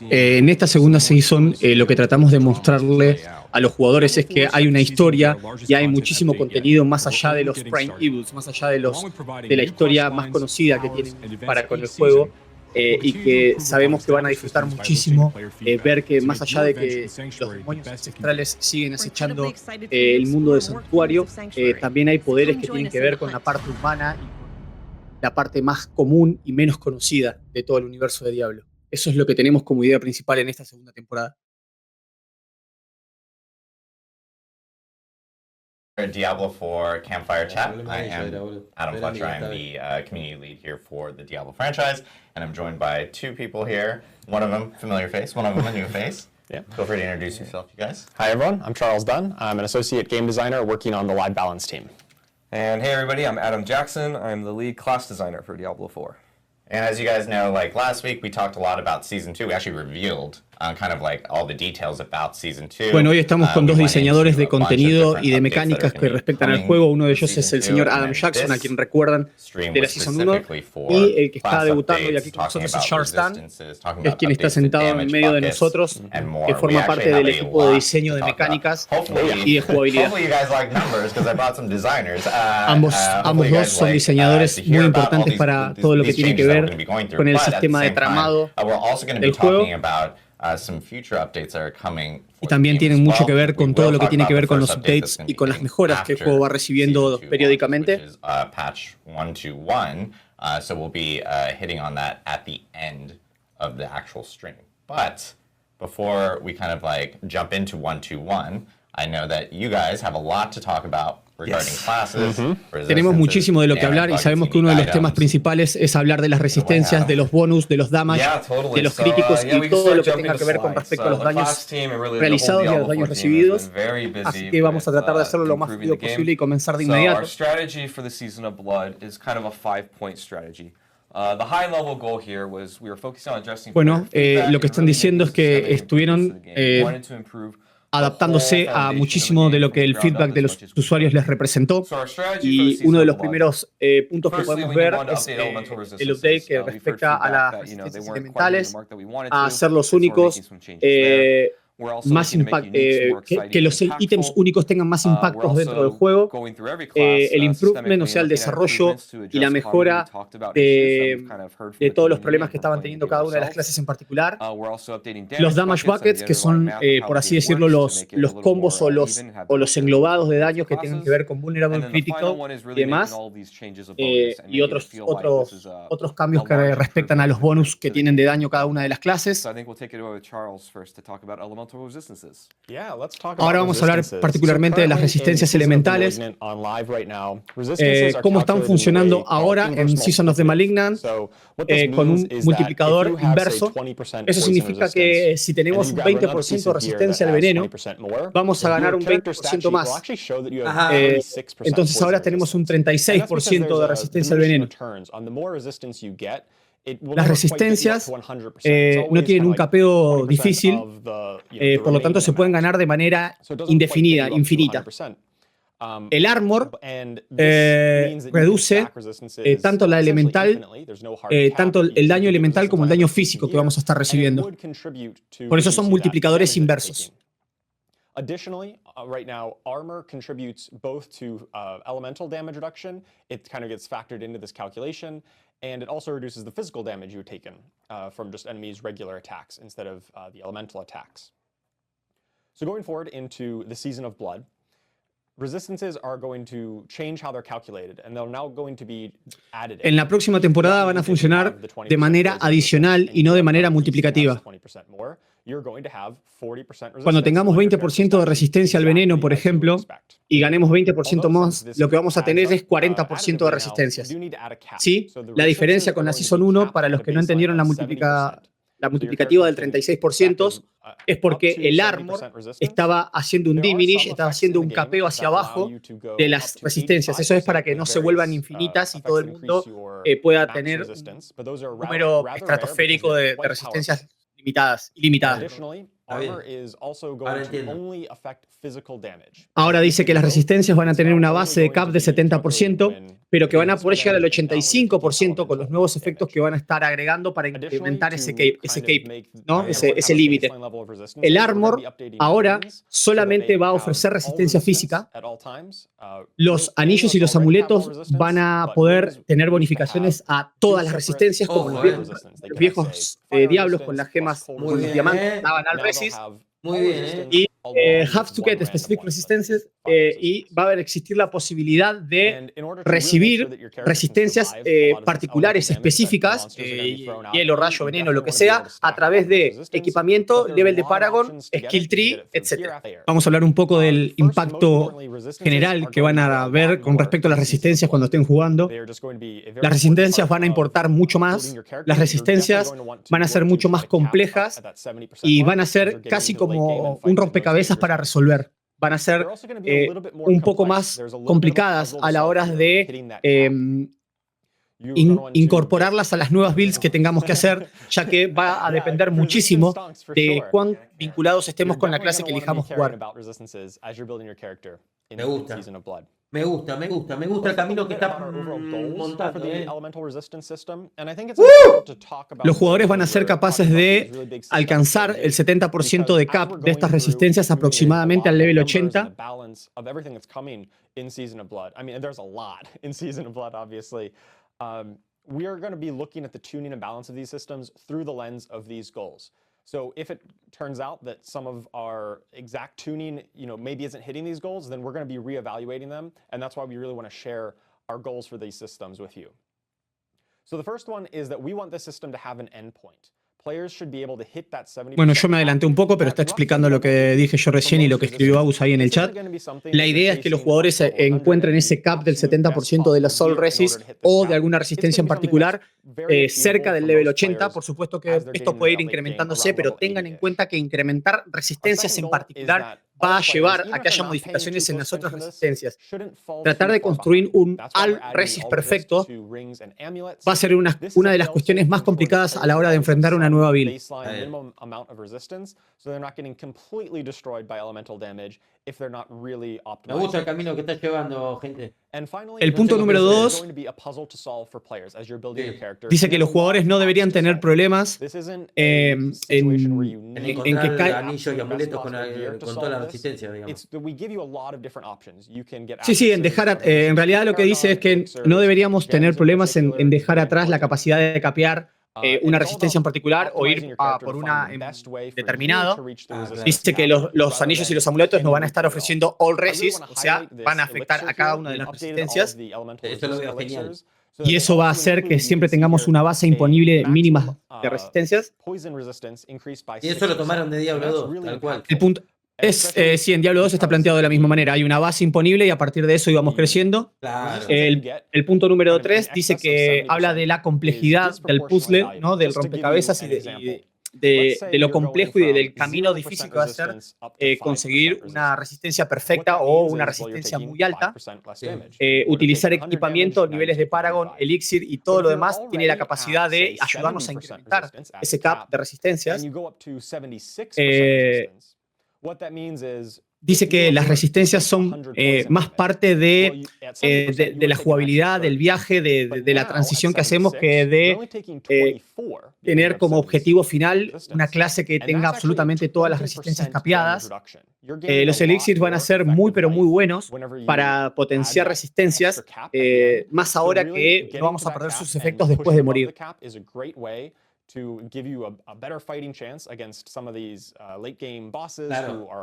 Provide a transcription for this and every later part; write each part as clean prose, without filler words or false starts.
En esta segunda season, lo que tratamos de mostrarle a los jugadores es que hay una historia y hay muchísimo contenido más allá de los prime evils, más allá de la historia más conocida que tienen para con el juego. Y que sabemos que van a disfrutar muchísimo ver que más allá de que los demonios ancestrales siguen acechando el mundo del santuario, también hay poderes que tienen que ver con la parte humana y con la parte más común y menos conocida de todo el universo de Diablo. Eso es lo que tenemos como idea principal en esta segunda temporada. Diablo IV Campfire Chat. I am Adam Fletcher. I'm the community lead here for the Diablo franchise, and I'm joined by two people here. One of them, familiar face, one of them, a new face. Yeah. Feel free to introduce yourself, you guys. Hi, everyone. I'm Charles Dunn. I'm an associate game designer working on the live balance team. And hey, everybody. I'm Adam Jackson. I'm the lead class designer for Diablo IV. And as you guys know, like last week, we talked a lot about Season 2. We actually revealed kind of like all the details about Season 2. Bueno, hoy estamos con dos diseñadores de contenido y de mecánicas que respectan al juego. Uno de ellos es el señor Adam Jackson, a quien recuerdan de la Season 1, y el que está debutando y aquí con nosotros es Charles Dunn, que es quien está sentado en medio de nosotros, que forma parte del equipo de diseño de mecánicas y de jugabilidad. Ambos dos son diseñadores muy importantes para todo lo que tiene que ver con el sistema de tramado del juego. Y también tienen mucho que ver con todo lo que tiene que ver con los updates y con las mejoras que el juego va recibiendo periódicamente. So we'll be hitting on that at the end of the actual stream. But before we kind of like jump into 121, I know that you guys have a lot to talk about. Tenemos muchísimo de lo que hablar y sabemos que uno de los temas principales es hablar de las resistencias, de los bonus, de los damage, de los críticos y todo lo que tenga que ver con respecto a los daños realizados y a los daños recibidos. Así que vamos a tratar de hacerlo lo más rápido posible y comenzar de inmediato. Bueno, lo que están diciendo es que estuvieron adaptándose a muchísimo de lo que el feedback de los usuarios les representó. Y uno de los primeros puntos que podemos ver es el update que respecta a las resistencias elementales, a hacerlos únicos, que los ítems únicos tengan más impactos dentro del juego, el improvement, o sea, el desarrollo y la mejora de todos los problemas que estaban teniendo cada una de las clases en particular, los damage buckets, que son, por así decirlo, los combos o los englobados de daños que tengan que ver con vulnerable critical y demás, y otros cambios que respectan a los bonus que tienen de daño cada una de las clases. Ahora vamos a hablar particularmente de las resistencias elementales, cómo están funcionando ahora en Season of the Malignant con un multiplicador inverso. Eso significa que si tenemos un 20% de resistencia al veneno, vamos a ganar un 20% más. Entonces ahora tenemos un 36% de resistencia al veneno. Las resistencias no tienen un capeo difícil, por lo tanto se pueden ganar de manera indefinida, infinita. El armor reduce tanto la elemental, tanto el daño elemental como el daño físico que vamos a estar recibiendo. Por eso son multiplicadores inversos. Additionally, right now, armor contributes both to elemental damage reduction. It kind of gets factored into this calculation, and it also reduces the physical damage you've taken from just enemies' regular attacks instead of the elemental attacks. So going forward into the Season of Blood, resistances are going to change how they're calculated, and they're now going to be added. En la próxima temporada van a funcionar de manera adicional y no de manera multiplicativa. Cuando tengamos 20% de resistencia al veneno, por ejemplo, y ganemos 20% más, lo que vamos a tener es 40% de resistencias. ¿Sí? La diferencia con la Season 1, para los que no entendieron la multiplicativa del 36%, es porque el armor estaba haciendo un diminish, estaba haciendo un capeo hacia abajo de las resistencias. Eso es para que no se vuelvan infinitas y todo el mundo pueda tener un número estratosférico de resistencias ilimitadas. armor is also going to only affect physical damage. Ahora dice que las resistencias van a tener una base de cap de 70%, pero que van a poder llegar al 85% con los nuevos efectos que van a estar agregando para incrementar ese cape, ¿no? Ese límite. El armor ahora solamente va a ofrecer resistencia física. Los anillos y los amuletos van a poder tener bonificaciones a todas las resistencias, como los viejos diablos con las gemas, con los diamantes, daban al resist. Muy bien, Y have to get specific resistances, y va a existir la posibilidad de recibir resistencias particulares específicas, hielo, rayo, veneno, lo que sea, a través de equipamiento, level de Paragon, skill tree, etc. Vamos a hablar un poco del impacto general que van a ver con respecto a las resistencias cuando estén jugando. Las resistencias van a importar mucho más, las resistencias van a ser mucho más complejas y van a ser casi como un rompecabezas para resolver. Van a ser un poco más complicadas a la hora de incorporarlas a las nuevas builds que tengamos que hacer, ya que va a depender muchísimo de cuán vinculados estemos con la clase que elijamos jugar. Me gusta el camino que está montando. Los jugadores van a ser capaces de alcanzar el 70% de cap de estas resistencias aproximadamente al level 80. We are going to be looking at the tuning and balance of these systems through the lens of these goals. So if it turns out that some of our exact tuning, maybe isn't hitting these goals, then we're going to be reevaluating them, and that's why we really want to share our goals for these systems with you. So the first one is that we want this system to have an endpoint. Bueno, yo me adelanté un poco, pero está explicando lo que dije yo recién y lo que escribió Agus ahí en el chat. La idea es que los jugadores encuentren ese cap del 70% de la Soul Resist o de alguna resistencia en particular cerca del level 80. Por supuesto que esto puede ir incrementándose, pero tengan en cuenta que incrementar resistencias en particular va a llevar a que haya modificaciones en las otras resistencias. Tratar de construir un all resist perfecto va a ser una de las cuestiones más complicadas a la hora de enfrentar una nueva build. Me gusta el camino que estás llevando, gente. El punto número 2 dice que los jugadores no deberían tener problemas en encontrar anillos y amuletos con toda la resistencia, digamos. Sí, en realidad lo que dice es que no deberíamos tener problemas en dejar atrás la capacidad de capear una resistencia en particular o ir por una en determinado. Dice que los anillos y los amuletos nos van a estar ofreciendo all resist, o sea, van a afectar a cada una de las resistencias. Eso lo veo genial. Y eso va a hacer que siempre tengamos una base imponible mínima de resistencias. Y eso lo tomaron de Diablo 2, tal cual. El punto sí, en Diablo 2 está planteado de la misma manera. Hay una base imponible y a partir de eso íbamos creciendo. Claro. El punto número 3 dice que habla de la complejidad del puzzle, ¿no? Del rompecabezas y de lo complejo y del camino difícil que va a ser conseguir una resistencia perfecta o una resistencia muy alta. Utilizar equipamiento, niveles de Paragon, Elixir y todo lo demás tiene la capacidad de ayudarnos a incrementar ese cap de resistencias. Dice que las resistencias son más parte de la jugabilidad, del viaje, de la transición que hacemos, que de tener como objetivo final una clase que tenga absolutamente todas las resistencias capeadas. Los elixirs van a ser muy, pero muy buenos para potenciar resistencias, más ahora que no vamos a perder sus efectos después de morir.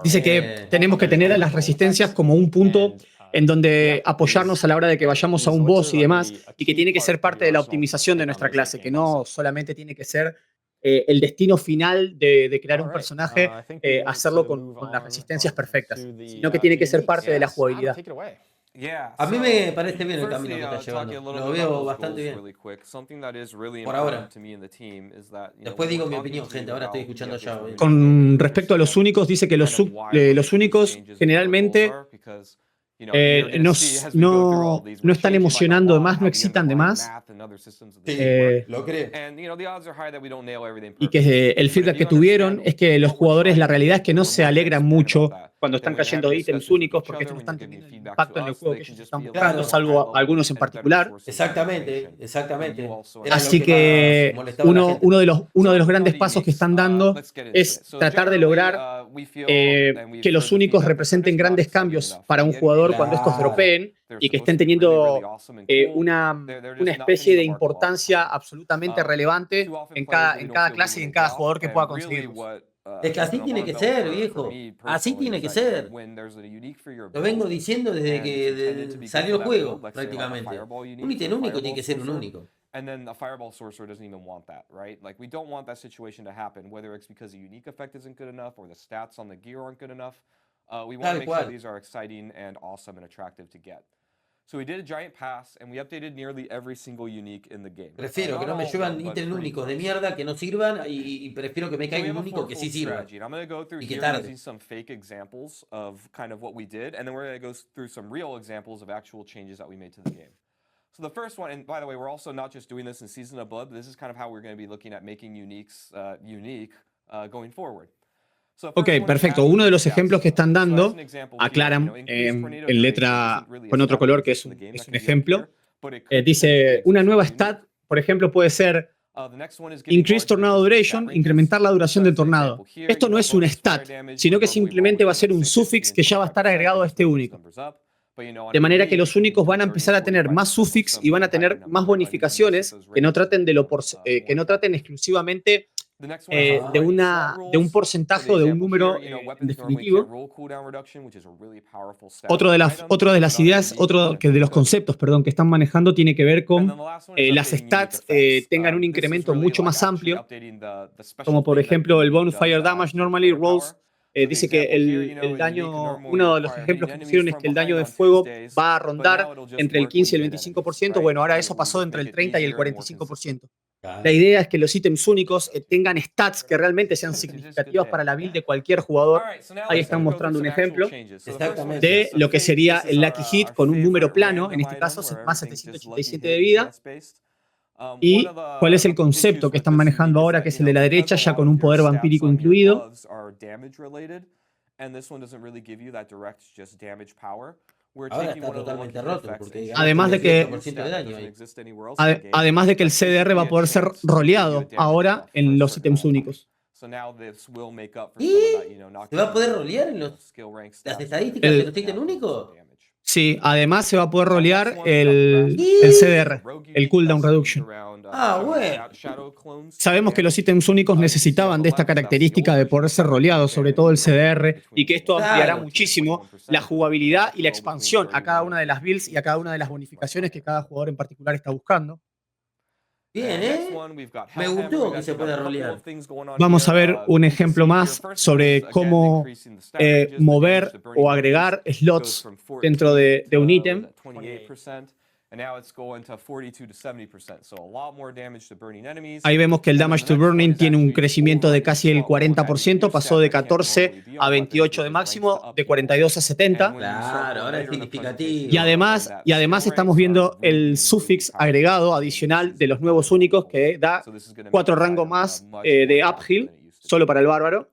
Dice que tenemos que tener a las resistencias como un punto en donde apoyarnos a la hora de que vayamos a un boss y demás, y que tiene que ser parte de la optimización de nuestra clase, que no solamente tiene que ser el destino final de crear un personaje, hacerlo con las resistencias perfectas, sino que tiene que ser parte de la jugabilidad. A mí me parece bien el camino que está llevando. Lo veo bastante bien. Por ahora. Después digo mi opinión, gente. Ahora estoy escuchando ya. Con respecto a los únicos, dice que los únicos generalmente no están emocionando de más, no excitan de más. Lo creo. Y que el feedback que tuvieron es que los jugadores, la realidad es que no se alegran mucho cuando están cayendo ítems únicos, porque estos no están teniendo el impacto en el juego que ellos están buscando, salvo algunos en particular. Exactamente. Así que uno de los grandes pasos que están dando es tratar de lograr que los únicos representen grandes cambios para un jugador cuando estos dropeen y que estén teniendo una especie de importancia absolutamente relevante en cada clase y en cada jugador que pueda conseguirlos. Es que así tiene que ser, viejo. Así tiene que ser. Lo vengo diciendo desde que salió el juego, prácticamente. Un ítem único tiene que ser un único. And then a fireball sorcerer doesn't even want that, right? Like, we don't want that situation to happen, whether it's because the unique effect isn't good enough or the stats on the gear aren't good enough. We want to make sure these are exciting and awesome and attractive to get. So we did a giant pass and we updated nearly every single unique in the game. Prefiero que no me lluevan ítems únicos de mierda que no sirvan y prefiero que me caiga un único que sí sirva. I'm going to go through here using some fake examples of kind of what we did, and then we're going to go through some real examples of actual changes that we made to the game. So the first one, and by the way, we're also not just doing this in Season of Blood, but this is kind of how we're going to be looking at making uniques unique going forward. Ok, perfecto. Uno de los ejemplos que están dando, aclaran en letra con otro color, que es un ejemplo, dice, una nueva stat, por ejemplo, puede ser Increase Tornado Duration, incrementar la duración del tornado. Esto no es un stat, sino que simplemente va a ser un sufix que ya va a estar agregado a este único. De manera que los únicos van a empezar a tener más sufix y van a tener más bonificaciones que no traten exclusivamente de un porcentaje o de un número definitivo. Otra de las ideas, de los conceptos, perdón, que están manejando tiene que ver con las stats tengan un incremento mucho más amplio, como por ejemplo el Bonfire Damage Normally Rolls. Dice que el daño, uno de los ejemplos que pusieron es que el daño de fuego va a rondar entre el 15 y el 25%. Bueno, ahora eso pasó entre el 30 y el 45%. La idea es que los ítems únicos tengan stats que realmente sean significativas para la build de cualquier jugador. Ahí están mostrando un ejemplo de lo que sería el Lucky Hit con un número plano, en este caso más 787 de vida. Y cuál es el concepto que están manejando ahora, que es el de la derecha, ya con un poder vampírico incluido. Ahora está totalmente roto, porque además de que el CDR va a poder ser roleado ahora en los ítems únicos. ¿Y se va a poder rolear en las estadísticas de los ítems únicos? Sí, además se va a poder rolear el CDR, el cooldown reduction. Bueno. Sabemos que los ítems únicos necesitaban de esta característica de poder ser roleados, sobre todo el CDR, y que esto ampliará muchísimo la jugabilidad y la expansión a cada una de las builds y a cada una de las bonificaciones que cada jugador en particular está buscando. Bien, me gustó que se pueda rolear. Vamos a ver un ejemplo más sobre cómo mover o agregar slots dentro de un ítem. Ahí vemos que el damage to burning tiene un crecimiento de casi el 40%, pasó de 14 a 28 de máximo, de 42 a 70. Claro, ahora es significativo. Y además estamos viendo el sufix agregado adicional de los nuevos únicos que da 4 rangos más de uphill, solo para el bárbaro.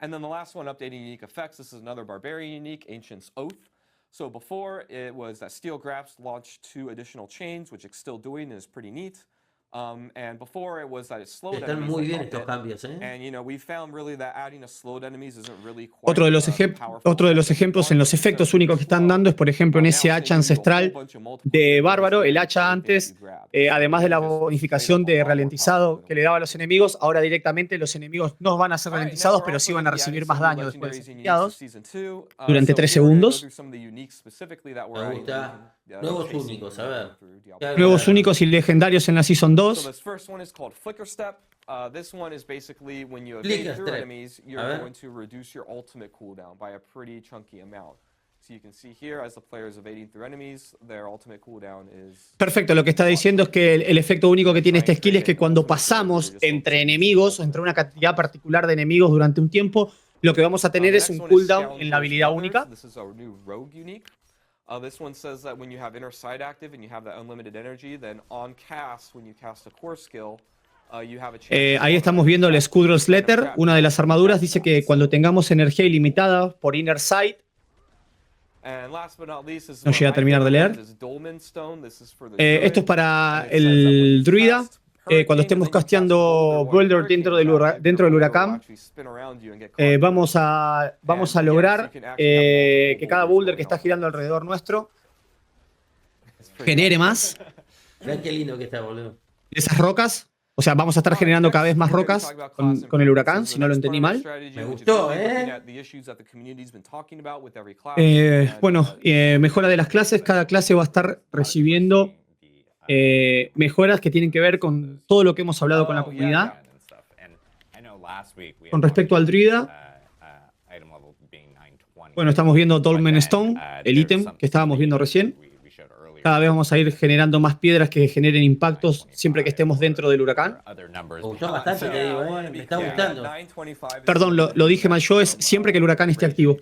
And then the last one, updating unique effects. This is another barbarian unique, Ancient's Oath. So before, it was that Steel Grasp launched 2 additional chains, which it's still doing and is pretty neat. And before it was that it slowed Están enemies. muy bien estos cambios, And we found really that adding a slowed enemies isn't really quite Otro de los ejemplos en los efectos únicos que están dando es, por ejemplo, en ese hacha ancestral de bárbaro, el hacha antes, además de la bonificación de ralentizado que le daba a los enemigos, ahora directamente los enemigos no van a ser ralentizados, pero sí van a recibir más daño después de ser hitiados durante 3 segundos. Me gusta. Nuevos únicos, a ver. Nuevos únicos y legendarios en la Season 2. So this first one is called Flicker Step. This one is basically when you Flicker evade through Step. enemies, you're going to reduce your ultimate cooldown by a pretty chunky amount. So you can see here, as the player is evading through enemies, their ultimate cooldown is... Perfecto, lo que está diciendo es que el efecto único que tiene este skill es que cuando pasamos entre enemigos, entre una cantidad particular de enemigos durante un tiempo, lo que vamos a tener es un cooldown en la habilidad única. This is our new Rogue unique. This one says that when you have inner sight active and you have that unlimited energy, then on cast, when you cast a core skill, you have a chance. Ahí estamos viendo el Scoundrel's Letter, una de las armaduras. Dice que cuando tengamos energía ilimitada por Inner Sight, no llega a terminar de leer. Esto es para el druida. Cuando estemos casteando Boulder dentro del huracán, vamos a lograr que cada boulder que está girando alrededor nuestro genere más Mirá qué lindo que está, boludo. de esas rocas. O sea, vamos a estar generando cada vez más rocas con el huracán, si no lo entendí mal. Me gustó, Bueno, mejora de las clases. Cada clase va a estar recibiendo mejoras que tienen que ver con todo lo que hemos hablado con la comunidad. Con respecto al druida, bueno, estamos viendo Dolmen Stone, el ítem que estábamos viendo recién. Cada vez vamos a ir generando más piedras que generen impactos siempre que estemos dentro del huracán. Me gustó bastante, te digo, me está gustando. Perdón, lo dije mal yo, es siempre que el huracán esté activo.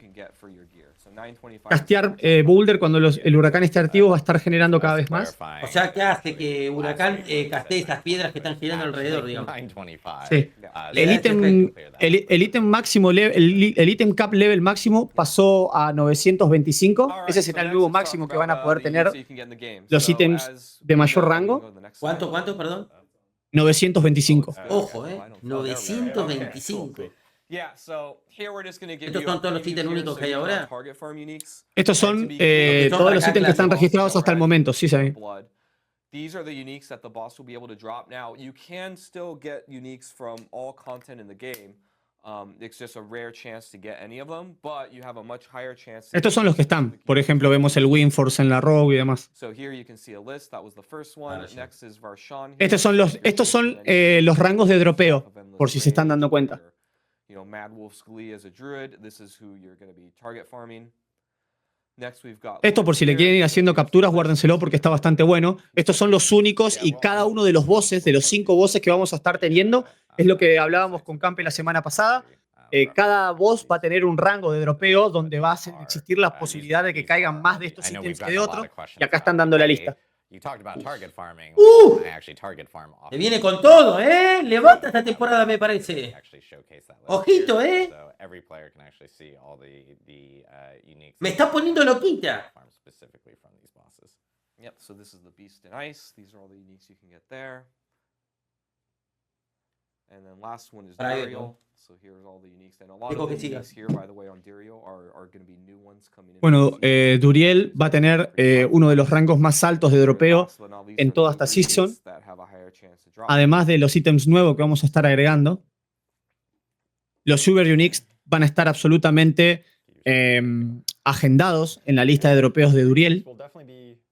Castear Boulder cuando el huracán esté activo va a estar generando cada vez más. O sea, que hace que Huracán castee esas piedras que están girando alrededor, digamos. Sí. El ítem máximo, el ítem cap level máximo pasó a 925. Ese será el nuevo máximo que van a poder tener los ítems de mayor rango. ¿Cuánto, perdón? 925. Ojo, 925. ¿Estos son todos los ítems únicos que hay ahora? Estos son todos los ítems que están registrados hasta el momento, sí, saben. These are the uniques that the boss will be able to drop. Now, you can still get uniques from all content in the game. It's just a rare chance to get any of them, but you have a much higher chance. Estos son los que están. Por ejemplo, vemos el Windforce en la Rogue y demás. So here you can see a list. That was the first one. Next is Varshan. Estos son los rangos de dropeo, por si se están dando cuenta. You know, Mad Wolf's Glee as a druid. This is who you're going to be target farming. Next we've got Esto, por si le quieren ir haciendo capturas, guárdenselo porque está bastante bueno. Estos son los únicos y cada uno de los bosses, de los 5 bosses que vamos a estar teniendo, es lo que hablábamos con Campe la semana pasada. Cada boss va a tener un rango de dropeo donde va a existir la posibilidad de que caigan más de estos ítems que de otros. Y acá están dando la lista. Se viene con todo, levanta esta temporada, me parece. Ojito, me está poniendo loquita. Yep, so this is the Beast in Ice. These are all the uniques you can get there. And then last one is Duriel. So here's all the uniques. And a lot of the uniques here, by the way, on Duriel are going to be new ones coming in. Bueno, Duriel va a tener uno de los rangos más altos de dropeo en toda esta season. Además de los ítems nuevos que vamos a estar agregando. Los Super Uniques van a estar absolutamente agendados en la lista de dropeos de Duriel.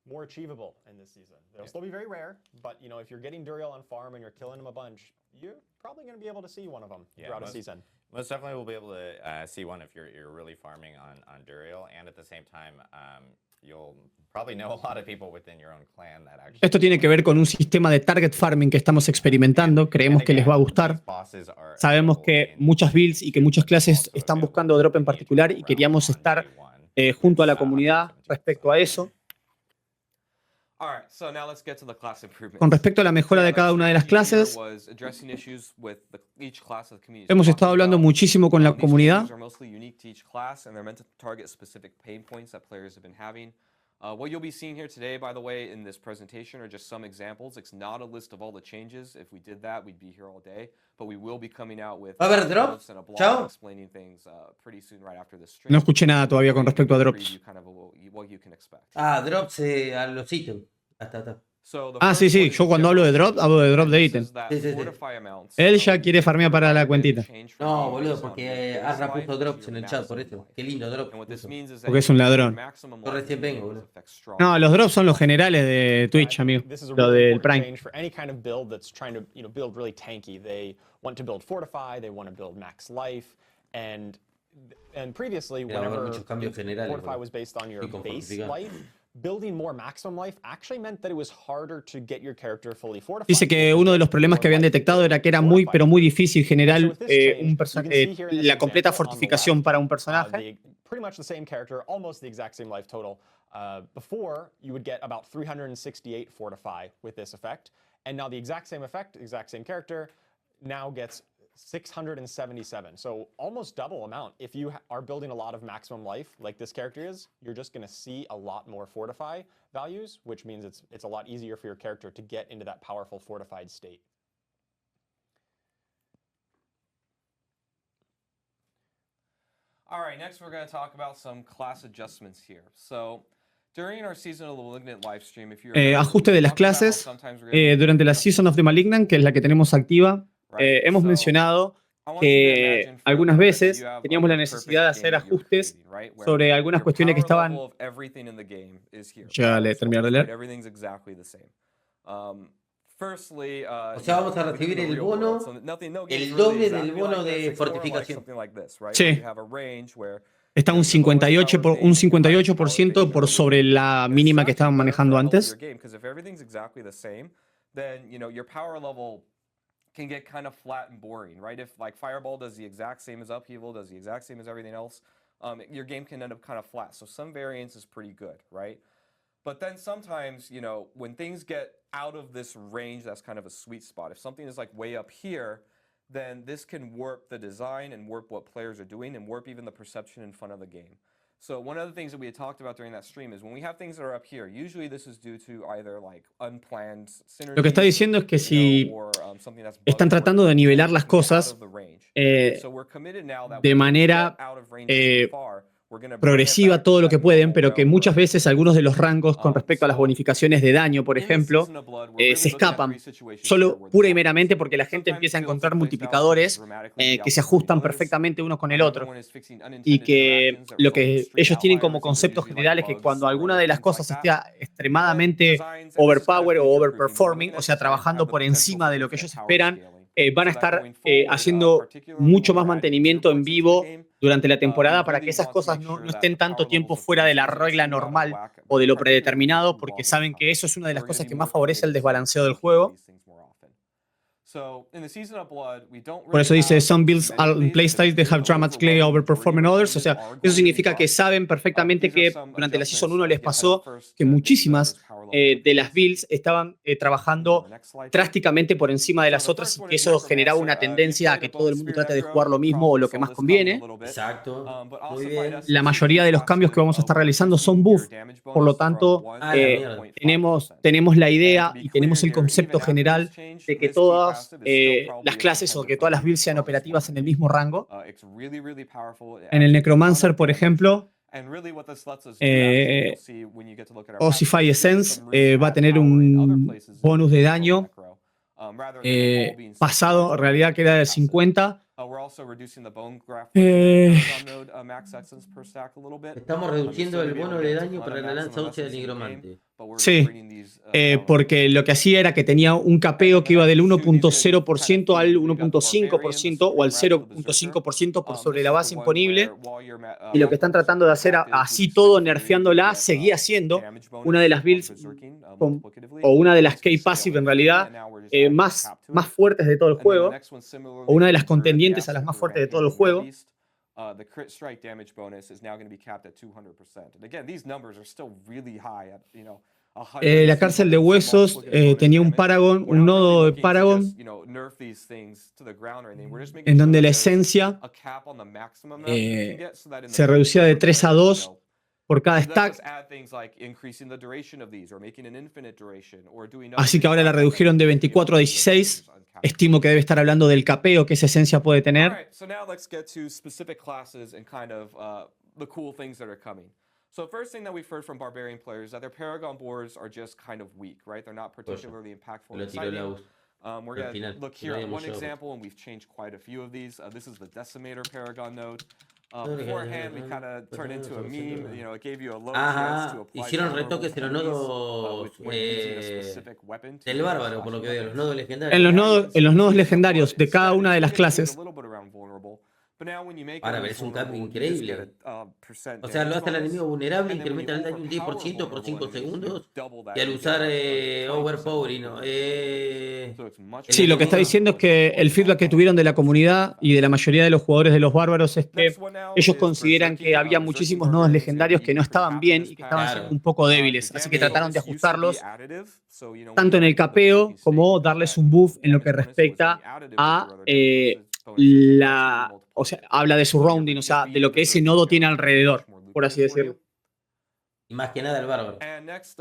More achievable in this season. They'll still be very rare, but you know, if you're getting Duriel on farm and you're killing them a bunch, you're probably going to be able to see one of them throughout a season. Most definitely we'll be able to see one if you're really farming on Duriel, and at the same time, you'll probably know a lot of people within your own clan that actually. Esto tiene que ver con un sistema de target farming que estamos experimentando. Creemos que les va a gustar. Sabemos que muchas builds y que muchas clases están buscando drop en particular y queríamos estar junto a la comunidad respecto a eso. Con respecto a la mejora de cada una de las clases, hemos estado hablando muchísimo con la comunidad. What you'll be seeing here today, by the way, in this presentation are just some examples. It's not a list of all the changes. If we did that, we'd be here all day. But we will be coming out with drops and a blog explaining things pretty soon right after this stream. No escuché nada todavía con respecto a drops. What you can expect. Drops a los ítems. Sí. Yo cuando hablo de drop de ítem. Él ya quiere farmear para la cuentita. No, boludo, porque Arra puso drops en el chat, por eso. Qué lindo drop. Porque es un ladrón. Yo recién vengo, boludo. No, los drops son los generales de Twitch, amigo. Lo del Prime. For any kind of build that's trying to, you know, build really tanky. They want to build Fortify, they want to build Max Life, and previously, whenever Fortify was based on your base life, Dice que uno de los problemas que habían detectado era que era muy, pero muy difícil generar la completa fortificación para un personaje. Pretty much the same character, almost the exact same life total. Before, you would get about 368 fortify with this effect, and now the exact same effect, exact same character, now gets 677. So almost double amount. If you are building a lot of maximum life, like this character is, you're just going to see a lot more fortify values, which means it's a lot easier for your character to get into that powerful fortified state. All right, next we're going to talk about some class adjustments here. So, during our Season of the Malignant live stream, if ajuste de las clases durante la Season of the Malignant, que es la que tenemos activa, hemos mencionado que algunas veces teníamos la necesidad de hacer ajustes sobre algunas cuestiones que estaban... Ya le terminar de leer. O sea, vamos a recibir el bono, el doble del bono de fortificación. Sí. Está un 58% por sobre la mínima que estaban manejando antes. Can get kind of flat and boring, right? If like Fireball does the exact same as Upheaval, does the exact same as everything else, your game can end up kind of flat. So some variance is pretty good, right? But then sometimes, you know, when things get out of this range, that's kind of a sweet spot. If something is like way up here, then this can warp the design and warp what players are doing and warp even the perception in front of the game. So one of the things that we had talked about during that stream is when we have things that are up here, usually this is due to either like unplanned synergy. Lo que está diciendo es que si están tratando de nivelar las cosas de manera progresiva todo lo que pueden, pero que muchas veces algunos de los rangos con respecto a las bonificaciones de daño, por ejemplo, se escapan solo pura y meramente porque la gente empieza a encontrar multiplicadores que se ajustan perfectamente uno con el otro, y que lo que ellos tienen como concepto general es que cuando alguna de las cosas esté extremadamente overpower o overperforming, o sea, trabajando por encima de lo que ellos esperan, van a estar haciendo mucho más mantenimiento en vivo durante la temporada para que esas cosas no estén tanto tiempo fuera de la regla normal o de lo predeterminado, porque saben que eso es una de las cosas que más favorece el desbalanceo del juego. Por eso dice, some builds and playstyles they have dramatically overperforming others. O sea, eso significa que saben perfectamente que durante la Season 1 les pasó que muchísimas de las builds estaban trabajando drásticamente por encima de las otras, y que eso generaba una tendencia a que todo el mundo trate de jugar lo mismo o lo que más conviene. Exacto. Muy bien. La mayoría de los cambios que vamos a estar realizando son buff. Por lo tanto, tenemos la idea y tenemos el concepto general de que todas las clases o que todas las builds sean operativas en el mismo rango. En el Necromancer, por ejemplo, Ossify Essence va a tener un bonus de daño pasado, en realidad que era de 50. Estamos reduciendo el bono de daño para la lanza 8 del nigromante. Sí, porque lo que hacía era que tenía un capeo que iba del 1.0% al 1.5% o al 0.5% por sobre la base imponible, y lo que están tratando de hacer así todo, nerfeándola, seguía siendo una de las builds o una de las K-Passive en realidad más fuertes de todo el juego, o una de las contendientes a las más fuertes de todo el juego. The crit strike damage bonus is now going to be capped at 200%. And again, these numbers are still really high at, you know, la cárcel de huesos tenía un Paragon, un nodo de Paragon, en donde la esencia se reducía de 3 a 2 por cada stack. Así que ahora la redujeron de 24 a 16. Estimo que debe estar hablando del capeo que esa esencia puede tener. So first thing that we've heard from Barbarian players is that their Paragon boards are just kind of weak, right? They're not particularly impactful and exciting. We're going to look here at one example, and we've changed quite a few of these. This is the Decimator Paragon node. Beforehand, we kind of turned into a meme. You know, it gave you a low chance to apply. Hicieron retoques en los nodos del bárbaro, por lo que veo, los nodos legendarios. En los nodos legendarios de cada una de las clases. Ahora, pero es un cambio increíble. O sea, lo hace al enemigo vulnerable, incrementa el daño un 10% por 5 segundos. Y al usar overpowering, ¿no? Sí, lo que está diciendo es que el feedback que tuvieron de la comunidad y de la mayoría de los jugadores de los bárbaros es que ellos consideran que había muchísimos nodos legendarios que no estaban bien y que estaban siendo un poco débiles. Así que trataron de ajustarlos tanto en el capeo como darles un buff en lo que respecta a o sea, habla de su rounding, o sea, de lo que ese nodo tiene alrededor, por así decirlo. Y más que nada el bárbaro.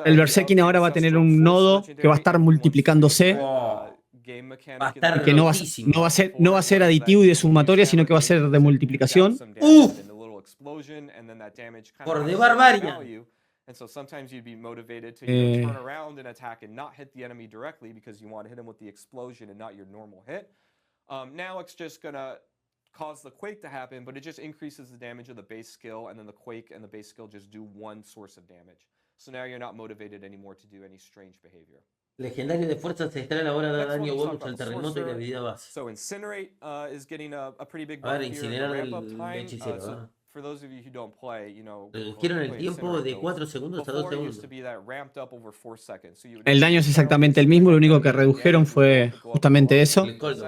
El Berserking ahora va a tener un nodo que va a estar multiplicándose. Va a estar Que no va a ser aditivo y de sumatoria, sino que va a ser de multiplicación. ¡Uf! Por de barbarie. And so sometimes you'd be motivated to turn around and attack and not hit the enemy directly because you want to hit him with the explosion and not your normal hit. Now it's just gonna cause the quake to happen, but it just increases the damage of the base skill, and then the quake and the base skill just do one source of damage. So now you're not motivated anymore to do any strange behavior. Legendario de fuerza ancestral ahora da daño bonus al terremoto y la habilidad base. So Incinerate is getting a pretty big A ver, buff here. incinerar The el ramp up time, hechicero, so for those of you who don't play, you know, redujeron el tiempo de 4 segundos a 2 before it used segundos. to be that ramped up over 4 seconds. So you would El daño es exactamente el mismo, lo único que redujeron fue justamente eso. El coldo.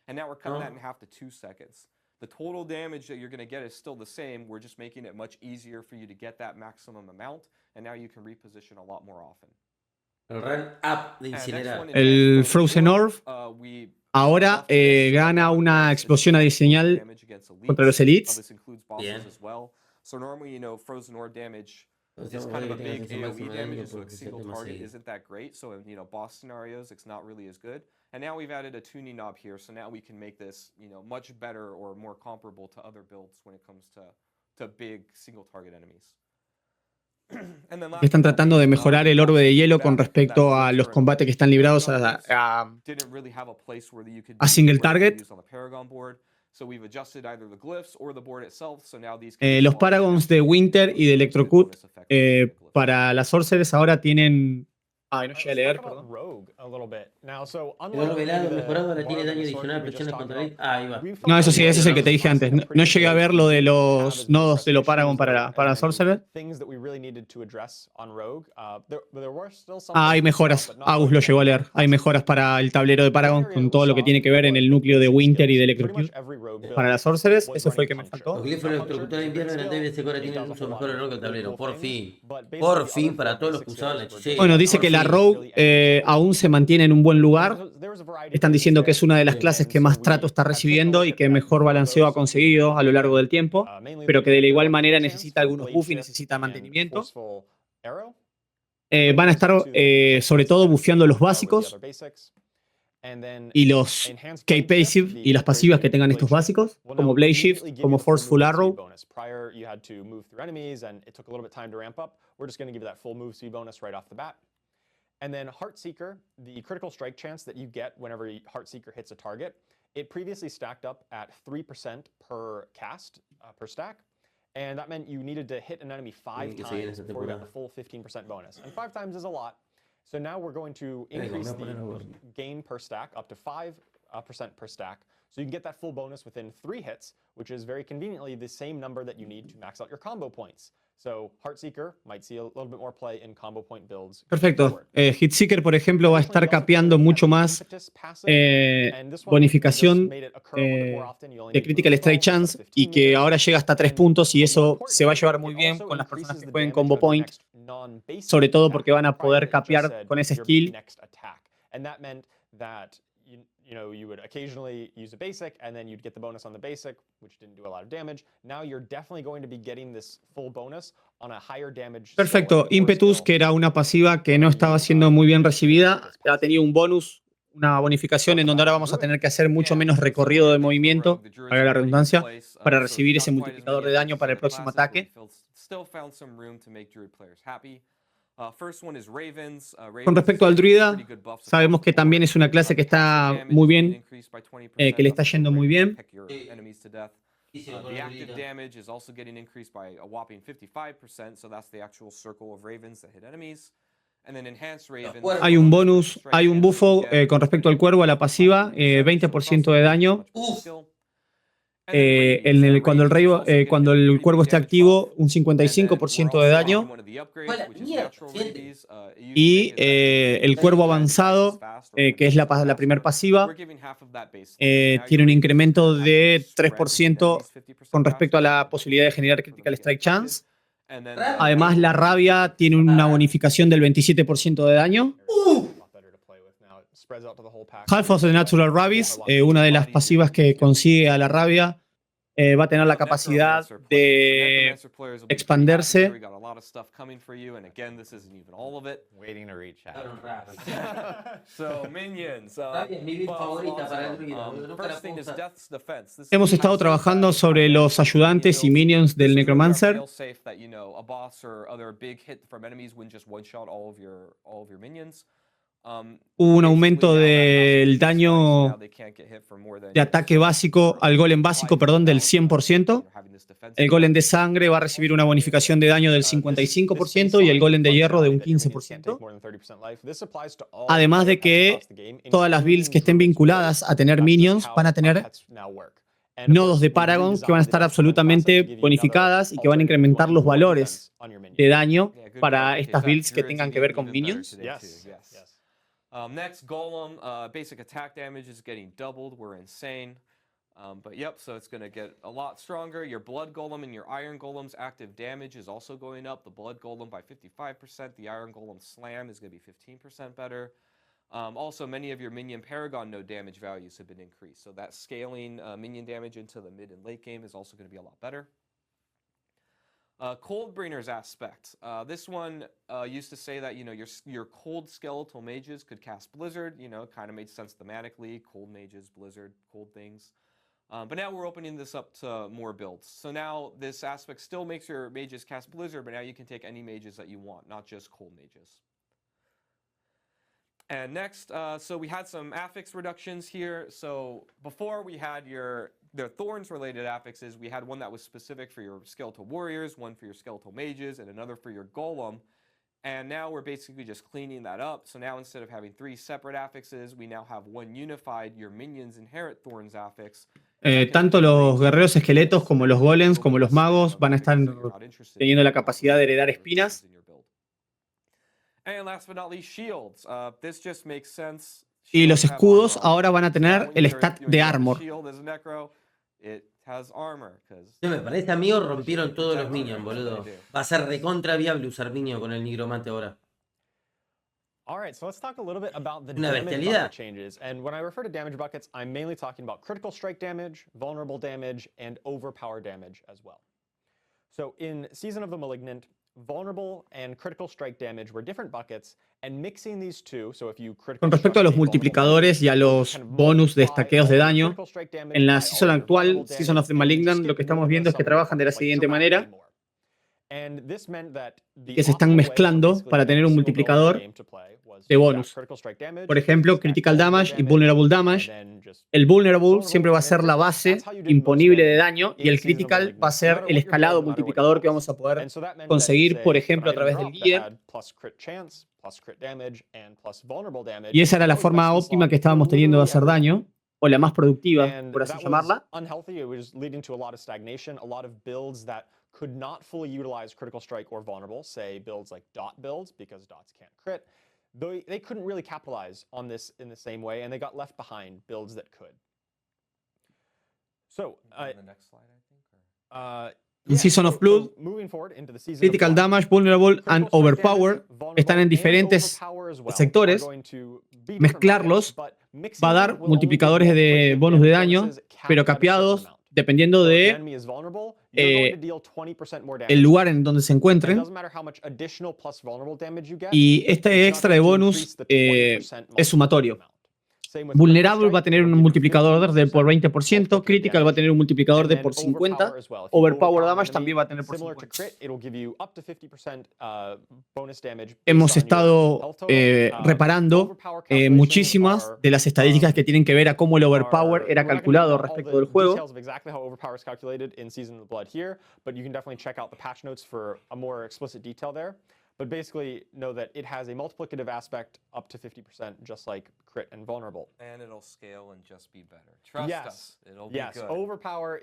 And now we're cutting No. that in half to 2 seconds. The total damage that you're going to get is still the same. We're just making it much easier for you to get that maximum amount, and now you can reposition a lot more often. El run up de incinerar. El Frozen Orb ahora gana una explosión adicional contra los Elites. Bien. So normally, you know, Frozen Orb damage Entonces, is vamos a kind ver of a que tengas big ese AoE máximo de damage, daño so a porque se single hace más target seguido. isn't that great. So in, you know, boss scenarios, it's not really as good. And now we've added a tuning knob here, so now we can make this, you know, much better or more comparable to other builds when it comes to big single target enemies. Están tratando de mejorar el orbe de hielo con respecto a los combates que están librados a single target. Los Paragons de Winter y de Electrocute para las Sorcerers ahora tienen... Ay, no llegué a leer, perdón. El orbe helado mejorado ahora tiene daño adicional, presiones contra él. Ah, ahí va. No, eso sí, ese es el que te dije antes. No llegué a ver lo de los nodos de lo Paragon para Sorcerer. Hay mejoras. Agus lo llegó a leer. Hay mejoras para el tablero de Paragon con todo lo que tiene que ver en el núcleo de Winter y de Electrocute. Para las Sorcerers, ese fue el que me faltó. Los glifos electrocutados de invierno en el DBC ahora tienen un uso mejor error que el tablero. Por fin. Por fin, para todos los que usaban la hechicera. Bueno, dice que la Rogue aún se mantiene en un buen lugar. Están diciendo que es una de las clases que más trato está recibiendo y que mejor balanceo ha conseguido a lo largo del tiempo, pero que de la igual manera necesita algunos buffs y necesita mantenimiento. Van a estar sobre todo bufeando los básicos y los K-Passive y las pasivas que tengan estos básicos, como Blade Shift, como Forceful Arrow. And then Heartseeker, the critical strike chance that you get whenever Heartseeker hits a target, it previously stacked up at 3% per cast, per stack. And that meant you needed to hit an enemy 5 times before you got the full 15% bonus. And 5 times is a lot. So now we're going to increase the gain per stack up to 5% per stack. So you can get that full bonus within 3 hits, which is very conveniently the same number that you need to max out your combo points. So Heartseeker might see a little bit more play in combo point builds. Perfecto. Hitseeker, por ejemplo, va a estar capeando mucho más bonificación de Critical Strike Chance y que ahora llega hasta 3 puntos y eso se va a llevar muy bien con las personas que jueguen Combo Point, sobre todo porque van a poder capear con ese skill. And that meant that you know, you would occasionally use a basic and then you'd get the bonus on the basic, which didn't do a lot of damage. Now you're definitely going to be getting this full bonus on a higher damage. Perfecto. Impetus, que era una pasiva que no estaba siendo muy bien recibida, ha tenido un bonus, una bonificación en donde ahora vamos a tener que hacer mucho menos recorrido de movimiento, para la redundancia, para recibir ese multiplicador de daño para el próximo ataque. Con respecto al druida, sabemos que también es una clase que está muy bien, que le está yendo muy bien. The active damage is also getting increased by a whopping 55%, so that's the actual circle of ravens that hit enemies. And then enhanced ravens. Hay un bonus, hay un buffo con respecto al cuervo, a la pasiva, 20% de daño. Cuando el cuervo esté activo, un 55% de daño. Y el cuervo avanzado, que es la primer pasiva, tiene un incremento de 3% con respecto a la posibilidad de generar Critical Strike Chance. Además, la rabia tiene una bonificación del 27% de daño. Half of the Natural Rabies, una de las pasivas que consigue a la rabia, va a tener la capacidad de expandirse. Waiting to read chat. So minions. First thing is Death's Defense. This Hemos estado trabajando sobre los ayudantes y minions del Necromancer. Safe that, you know, a boss or other big hit from enemies wouldn't just one shot all of your minions. Hubo un aumento del daño de ataque básico al golem básico, perdón, del 100%. El golem de sangre va a recibir una bonificación de daño del 55% y el golem de hierro de un 15%. Además de que todas las builds que estén vinculadas a tener minions van a tener nodos de Paragon que van a estar absolutamente bonificadas y que van a incrementar los valores de daño para estas builds que tengan que ver con minions. Next, Golem, basic attack damage is getting doubled. We're insane. But yep, so it's going to get a lot stronger. Your Blood Golem and your Iron Golem's active damage is also going up. The Blood Golem by 55%. The Iron Golem Slam is going to be 15% better. Also, many of your Minion Paragon node damage values have been increased. So that scaling minion damage into the mid and late game is also going to be a lot better. Coldbringer's aspect. This one used to say that, you know, your cold skeletal mages could cast Blizzard. You know, kind of made sense thematically. Cold mages, Blizzard, cold things. But now we're opening this up to more builds. So now this aspect still makes your mages cast Blizzard, but now you can take any mages that you want, not just cold mages. And next, so we had some affix reductions here. So before we had the Thorns-related affixes, we had one that was specific for your Skeletal Warriors, one for your Skeletal Mages, and another for your Golem. And now we're basically just cleaning that up. So now instead of having 3 separate affixes, we now have one unified, your Minions Inherit Thorns affix. Tanto los guerreros esqueletos como los golems, como los magos, van a estar teniendo la capacidad de heredar espinas. And last but not least, shields. This just makes sense. Y los escudos ahora van a tener el stat de armor. Me parece, amigo, rompieron todos los minions, boludo. Va a ser recontra viable usar minion con el nigromante ahora. All right, so let's talk a little bit about the Una damage bestialidad. bucket changes. And when I refer to damage buckets, I'm mainly talking about critical strike damage, vulnerable damage, and overpower damage as well. So in Season of the Malignant, vulnerable and critical strike damage were different buckets, and mixing these two, so if you Con respecto a los multiplicadores y a los bonus de estaqueos de daño, en la season actual, Season of the Malignant, lo que estamos viendo es que trabajan de la siguiente manera, que se están mezclando para tener un multiplicador de bonus. Por ejemplo, Critical Damage y Vulnerable Damage. El Vulnerable siempre va a ser la base imponible de daño y el Critical va a ser el escalado multiplicador que vamos a poder conseguir, por ejemplo, a través del Gear. Y esa era la forma óptima que estábamos teniendo de hacer daño, o la más productiva, por así llamarla. Could not fully utilize critical strike or vulnerable, say builds like dot builds, because dots can't crit. They couldn't really capitalize on this in the same way, and they got left behind builds that could. So, the next slide, I think. En Season of Blood, Critical Damage, Vulnerable and Overpower están en diferentes sectores. Mezclarlos va a dar multiplicadores de bonus de daño, pero capeados dependiendo de el lugar en donde se encuentren. Y este extra de bonus es sumatorio. Vulnerable va a tener un multiplicador de por 20%, Critical va a tener un multiplicador de por 50%, Overpower Damage también va a tener por 50%. Hemos estado reparando muchísimas de las estadísticas que tienen que ver a cómo el Overpower era calculado respecto del juego. But basically, know that it has a multiplicative aspect up to 50%, just like crit and vulnerable. And it'll scale and just be better. Trust us, it'll be good. Overpower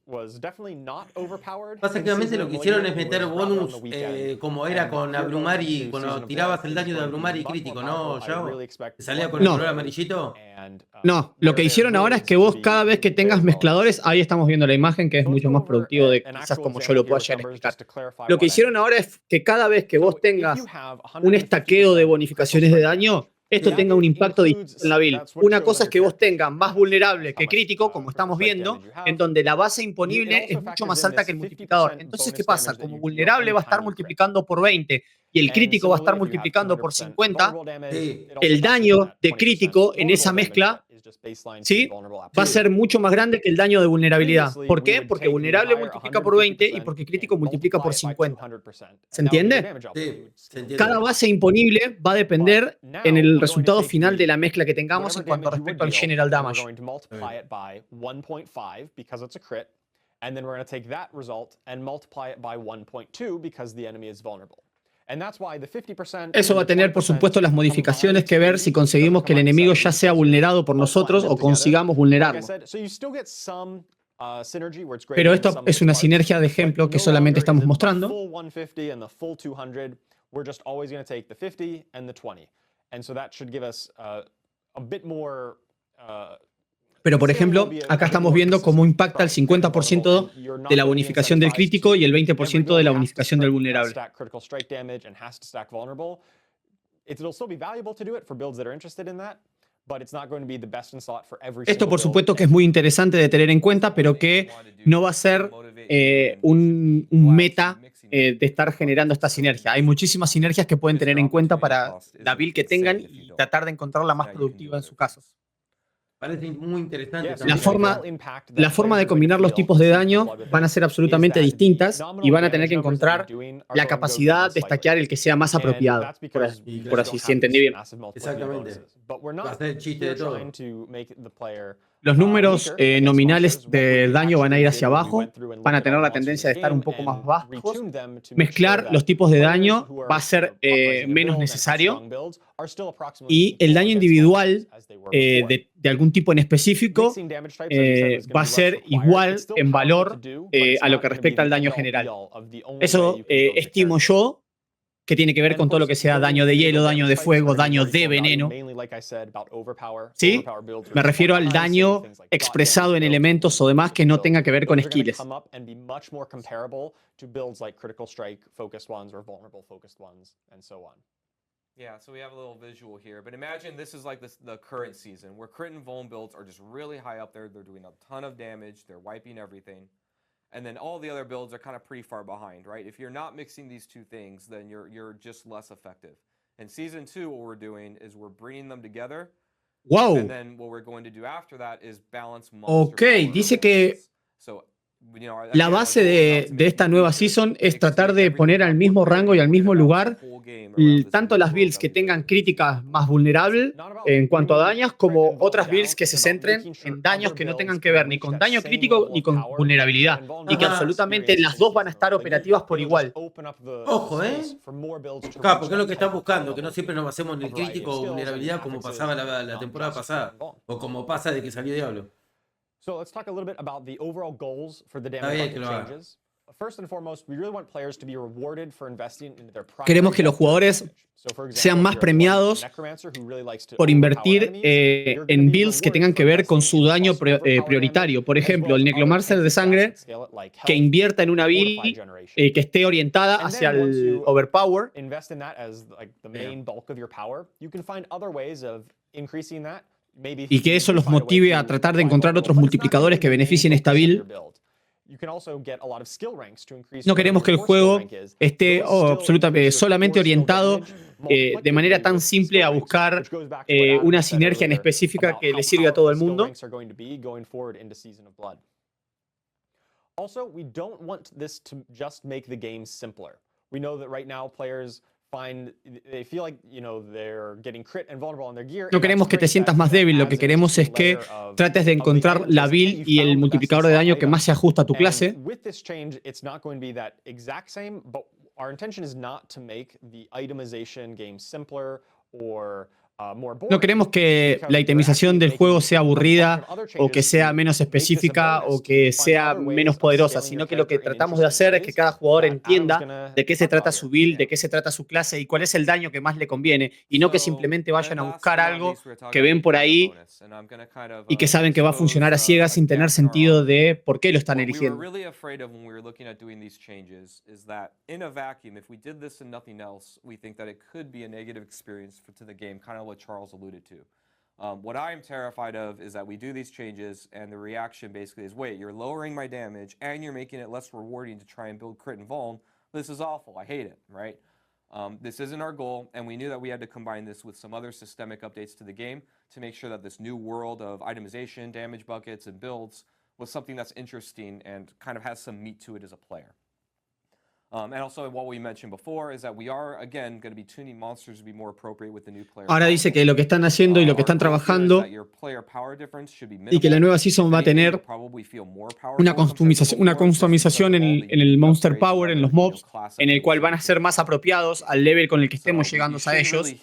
was definitely not overpowered. Básicamente lo que hicieron es meter bonus como era con abrumar y cuando tirabas el daño de abrumar y crítico, ¿no, Yao? ¿Te salía con el color amarillito? No, lo que hicieron ahora es que vos cada vez que tengas mezcladores, ahí estamos viendo la imagen que es mucho más productivo de quizás como yo lo pueda llegar a explicar. Lo que hicieron ahora es que cada vez que vos tengas un estaqueo de bonificaciones de daño, esto tenga un impacto distinto en la build. Una cosa es que vos tengas más vulnerable que crítico, como estamos viendo, en donde la base imponible es mucho más alta que el multiplicador. Entonces, ¿qué pasa? Como vulnerable va a estar multiplicando por 20 y el crítico va a estar multiplicando por 50, el daño de crítico en esa mezcla, ¿sí?, va a ser mucho más grande que el daño de vulnerabilidad. ¿Por qué? Porque vulnerable multiplica por 20 y porque crítico multiplica por 50. ¿Se entiende? Sí, se entiende. Cada base imponible va a depender en el resultado final de la mezcla que tengamos en cuanto respecto al general damage. And then we're going to take that result and multiply it by 1.2 because the enemy is vulnerable. And that's why the 50%. Eso va a tener, por supuesto, las modificaciones que ver si conseguimos que el enemigo ya sea vulnerado por nosotros o consigamos vulnerarlo. Pero esto es una sinergia de ejemplo que solamente estamos mostrando. We're just always going to take the 50 and the 20. And so that should give us a bit more. Pero, por ejemplo, acá estamos viendo cómo impacta el 50% de la bonificación del crítico y el 20% de la bonificación del vulnerable. Esto, por supuesto, que es muy interesante de tener en cuenta, pero que no va a ser un meta de estar generando esta sinergia. Hay muchísimas sinergias que pueden tener en cuenta para la build que tengan y tratar de encontrar la más productiva en su caso. Parece muy interesante. La forma de combinar los tipos de daño van a ser absolutamente distintas y van a tener que encontrar la capacidad de stackear el que sea más apropiado. Por así, si entendí bien. Exactamente. Va a ser el chiste de todo. Los números nominales de daño van a ir hacia abajo, van a tener la tendencia de estar un poco más bajos. Mezclar los tipos de daño va a ser menos necesario y el daño individual de algún tipo en específico va a ser igual en valor a lo que respecta al daño general. Eso estimo yo que tiene que ver con todo lo que sea daño de hielo, daño de fuego, daño de veneno. ¿Sí? Me refiero al daño expresado en elementos o demás que no tenga que ver con skills. Yeah, so we have a little visual here, but imagine this is like the current season where crit and vuln builds are just really high up there. They're doing a ton of damage. They're wiping everything. And then all the other builds are kind of pretty far behind, right? If you're not mixing these two things, then you're just less effective. In Season 2, what we're doing is we're bringing them together. Wow. And then what we're going to do after that is balance monster. Ok, dice que la base de esta nueva season es tratar de poner al mismo rango y al mismo lugar tanto las builds que tengan críticas más vulnerables en cuanto a daños, como otras builds que se centren en daños que no tengan que ver ni con daño crítico ni con vulnerabilidad, y que absolutamente las dos van a estar operativas por igual. Ojo, Claro, porque es lo que están buscando, que no siempre nos basemos en el crítico o vulnerabilidad como pasaba la temporada pasada, o como pasa de que salió Diablo. So let's talk a little bit about the overall goals for the damage bucket changes. First and foremost, we really want players to be rewarded for investing in their primary. Queremos que los jugadores sean más premiados por invertir en builds que tengan que ver con su daño prioritario. Por ejemplo, el Necromancer de sangre que invierta en una build que esté orientada hacia el overpower. Invest in that as like the main bulk of your power. You can find other ways of increasing that. Y que eso los motive a tratar de encontrar otros multiplicadores que beneficien esta build. No queremos que el juego esté solamente orientado de manera tan simple a buscar una sinergia en específica que le sirva a todo el mundo. Also, we don't want this to just make the game simpler. We know that right now players no queremos que te sientas más débil, lo que queremos es que trates de encontrar la build y el multiplicador de daño que más se ajusta a tu clase. Our intention is not to make the itemization game simpler or No queremos que la itemización del juego sea aburrida o que sea menos específica o que sea menos poderosa, sino que lo que tratamos de hacer es que cada jugador entienda de qué se trata su build, de qué se trata su clase y cuál es el daño que más le conviene, y no que simplemente vayan a buscar algo que ven por ahí y que saben que va a funcionar a ciegas sin tener sentido de por qué lo están eligiendo. What I'm terrified of is that we do these changes and the reaction basically is, wait, you're lowering my damage and you're making it less rewarding to try and build crit and vuln. This is awful. I hate it, right? This isn't our goal, and we knew that we had to combine this with some other systemic updates to the game to make sure that this new world of itemization, damage buckets, and builds was something that's interesting and kind of has some meat to it as a player. And also what we mentioned before is that we are again going to be tuning monsters to be more appropriate with the new player. Ahora dice que lo que están haciendo y lo que están trabajando y que la nueva season va a tener una customización en el Monster Power, en los mobs, en el cual van a ser más apropiados al level con el que estemos llegando a ellos.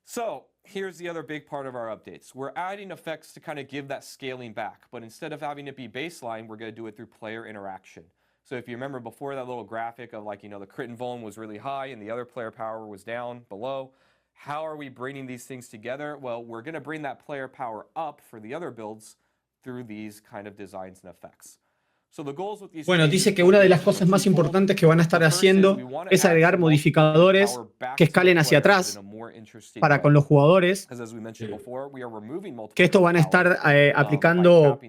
So here's the other big part of our updates. We're adding effects to kind of give that scaling back, but instead of having it be baseline, we're going to do it through player interaction. So if you remember before that little graphic of like, the crit and vuln was really high and the other player power was down below, how are we bringing these things together? Well, we're going to bring that player power up for the other builds through these kind of designs and effects. Bueno, dice que una de las cosas más importantes que van a estar haciendo es agregar modificadores que escalen hacia atrás para con los jugadores, que esto van a estar aplicando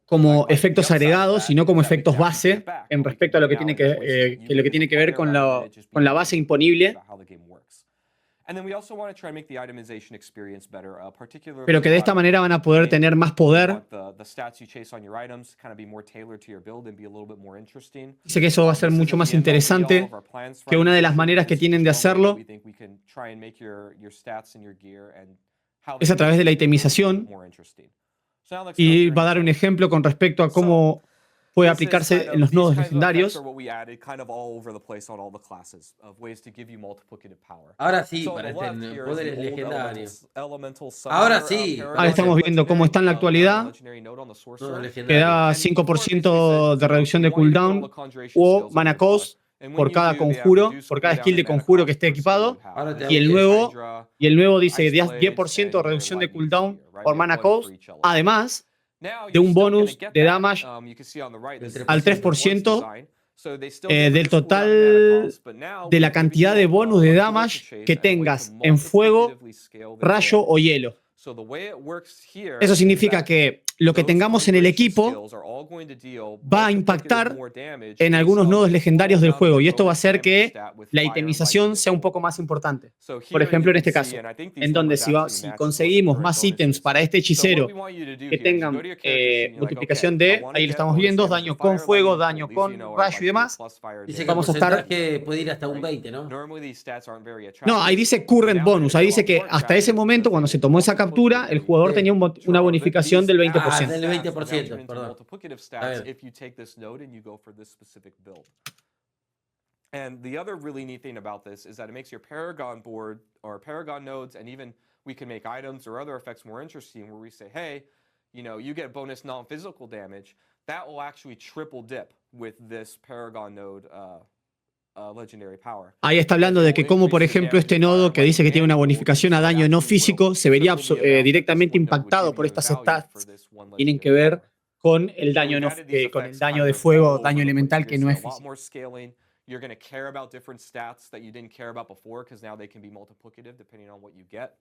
como efectos agregados y no como efectos base en respecto a lo que tiene que ver con la base imponible. Pero que de esta manera van a poder tener más poder. Dice que eso va a ser mucho más interesante, que una de las maneras que tienen de hacerlo es a través de la itemización, y va a dar un ejemplo con respecto a cómo puede aplicarse en los nodos legendarios. Ahora sí, para poderes legendarios. Ahora sí. Ahora estamos viendo cómo está en la actualidad, que da 5% de reducción de cooldown o mana cost por cada conjuro, por cada skill de conjuro que esté equipado. Y el nuevo dice 10% de reducción de cooldown por mana cost, además de un bonus de damage al 3% del total de la cantidad de bonus de damage que tengas en fuego, rayo o hielo. Eso significa que lo que tengamos en el equipo va a impactar en algunos nodos legendarios del juego, y esto va a hacer que la itemización sea un poco más importante. Por ejemplo, en este caso, en donde si conseguimos más ítems para este hechicero que tengan multiplicación de, ahí lo estamos viendo, daño con fuego, daño con rayo y demás, dice que vamos a estar que puede ir hasta un 20, ¿no? No, ahí dice current bonus, ahí dice que hasta ese momento, cuando se tomó esa captura, el jugador tenía una bonificación del 20%. Del 20%, perdón. And the other really neat thing about this is that it makes your Paragon board or Paragon nodes, and even we can make items or other effects more interesting where we say, hey, you get bonus non-physical damage. That will actually triple dip with this Paragon node legendary power. Ahí está hablando de que como por ejemplo este nodo que dice que tiene una bonificación a daño no físico se vería directamente impactado por estas stats. Tienen que ver con el daño, con el daño de fuego, daño elemental que no es físico. You're going to care about different stats that you didn't care about before because now they can be multiplicative depending on what you get.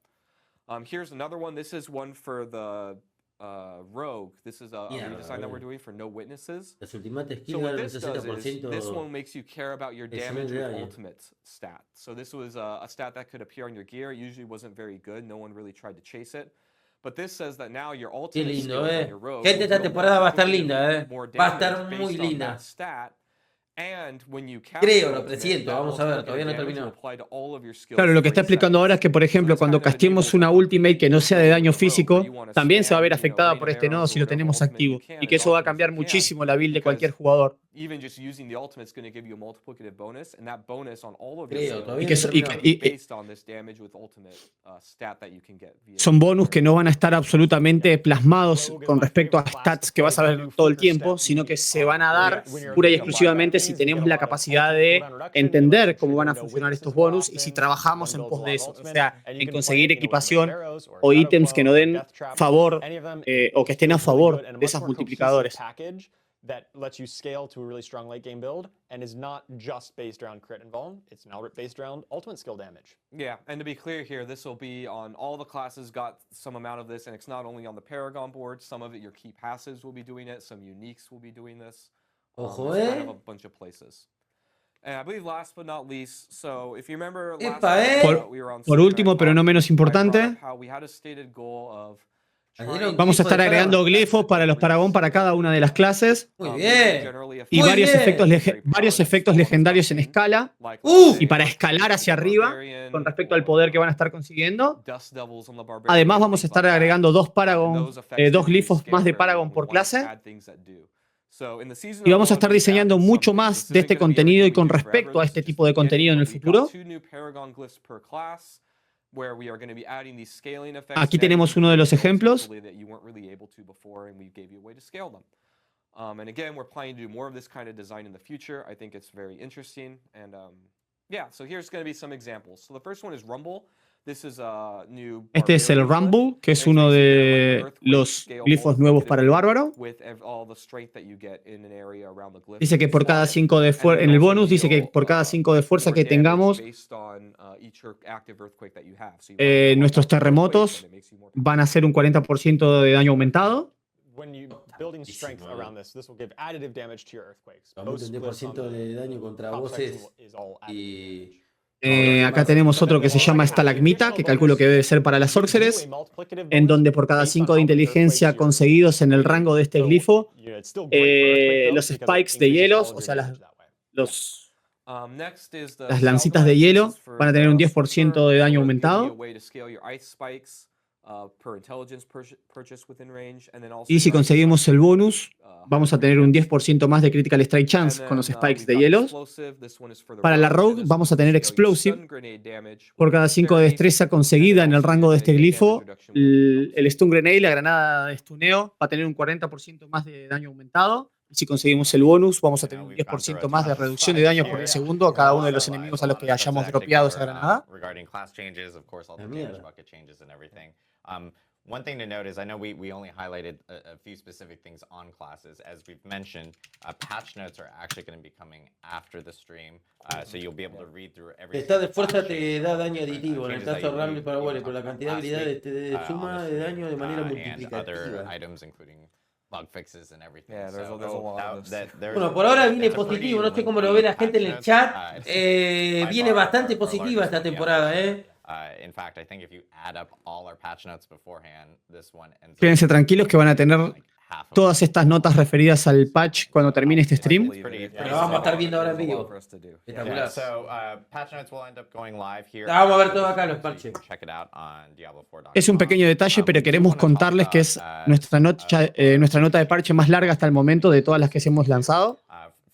Here's another one. This is one for the Rogue. This is a redesign that we're doing for no witnesses. So what this does is this one makes you care about your damage with ultimate stat. So this was a stat that could appear on your gear. It usually wasn't very good. No one really tried to chase it. But this says that now your ultimate skills on your Rogue. Gente, esta temporada va a estar linda, Va a estar muy linda. Creo, lo presiento, vamos a ver, todavía no terminó. Claro, lo que está explicando ahora es que, por ejemplo, cuando castemos una ultimate que no sea de daño físico, también se va a ver afectada por este nodo si lo tenemos activo. Y que eso va a cambiar muchísimo la build de cualquier jugador. Creo, todavía Y que no so- terminó. Son bonus que no van a estar absolutamente plasmados con respecto a stats que vas a ver todo el tiempo, sino que se van a dar pura y exclusivamente si tenemos la capacidad de entender cómo van a funcionar estos bonus y si trabajamos en pos de eso, o sea, en conseguir equipación o ítems que nos den favor o que estén a favor de esas multiplicadores. That lets you scale to a really strong late game build and is not just based around crit and vuln, it's now based around ultimate skill damage. Yeah, and to be clear here, this will be on all the classes got some amount of this, and it's not only on the Paragon board, some of it your key passives will be doing it, some uniques will be doing this. Ojo, It's kind of a bunch of places. And I believe last but not least, so if you remember last Epa, time, we were on Por último, pero no menos importante, how we had a stated goal of vamos a estar agregando glifos para los Paragon para cada una de las clases. Muy bien. Y Muy varios bien. efectos legendarios en escala. ¡Uf! Y para escalar hacia arriba con respecto al poder que van a estar consiguiendo. Además vamos a estar agregando dos glifos más de Paragon por clase. Y vamos a estar diseñando mucho más de este contenido y con respecto a este tipo de contenido en el futuro. Aquí tenemos uno de los ejemplos. And again, we're planning to do more of this kind of design in the future. I think it's very interesting. And yeah, so here's going to be some examples. So the first one is Rumble. This is a new Este es el Rumble, que es uno de los glifos nuevos para el bárbaro. Dice que por cada 5 de fuerza, en el bonus dice que por cada 5 de fuerza que tengamos, nuestros terremotos van a hacer un 40% de daño aumentado. Building strength around this will give additive damage to your earthquakes. Aumenta un 10% de daño contra voces y... Acá tenemos otro que se llama estalagmita, que calculo que debe ser para las sorceres, en donde por cada 5 de inteligencia conseguidos en el rango de este glifo, los spikes de hielos, o sea, las lancitas de hielo, van a tener un 10% de daño aumentado. Y si conseguimos el bonus, vamos a tener un 10% más de critical strike chance con los spikes de hielos. Para la rogue vamos a tener explosive. Por cada 5 de destreza conseguida en el rango de este glifo, el stun grenade, la granada de stuneo, va a tener un 40% más de daño aumentado. Y si conseguimos el bonus, vamos a tener un 10% más de reducción de daño por el segundo a cada uno de los enemigos a los que hayamos dropeado esa granada. One thing to note is I know we only highlighted a few specific things on classes. As we've mentioned, patch notes are actually going to be coming after the stream, so you'll be able to read through everything. Estado de fuerza te da daño aditivo, en el caso de Rumble para Wally, pero la cantidad de habilidades te suma de daño de manera multiplicativa. Bug fixes and everything. Yeah, there's a lot of this. Bueno, por ahora viene positivo, no sé cómo lo ve la gente en el chat. Viene bastante positiva esta temporada, In fact, I think if you add up all our patch notes beforehand, this one ends Quédense tranquilos que van a tener todas estas notas referidas al patch cuando termine este stream. Pero vamos a estar viendo ahora en vivo. Espectacular. patch notes will end up going live here. Vamos a ver todo acá los parches. Check it out on Diablo4.com. Es un pequeño detalle, pero queremos contarles que es nuestra nota de parche más larga hasta el momento de todas las que hemos lanzado.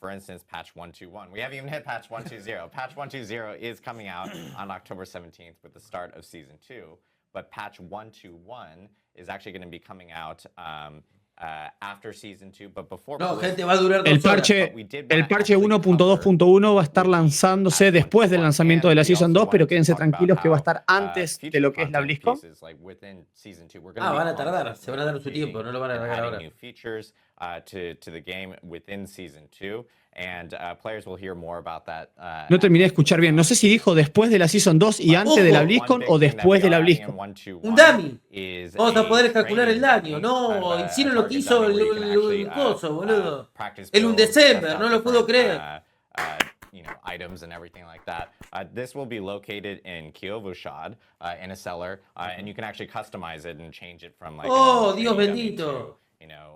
For instance, patch 121. We haven't even hit patch 120. Patch 120 is coming out on October 17th with the start of Season 2, but patch 121 is actually going to be coming out after Season 2, but before... No, gente, va a durar 2 El horas. parche 1.2.1 va a estar lanzándose después del lanzamiento de la Season 2, pero quédense tranquilos que va a estar antes de lo que es la BlizzCon. Van a tardar, se van a dar su tiempo, no lo van a largar ahora. To the game within Season 2, and players will hear more about that. No terminé de escuchar bien. No sé si dijo después de la Season 2 y antes de la BlizzCon o después de la BlizzCon. Un dummy. Vamos a poder calcular el daño. No, hicieron lo que hizo el coso, boludo. El Undecember, no lo puedo creer. Items and everything like that. This will be located in Kiovushad in a cellar, and you can actually customize it and change it from like. Oh, Dios bendito.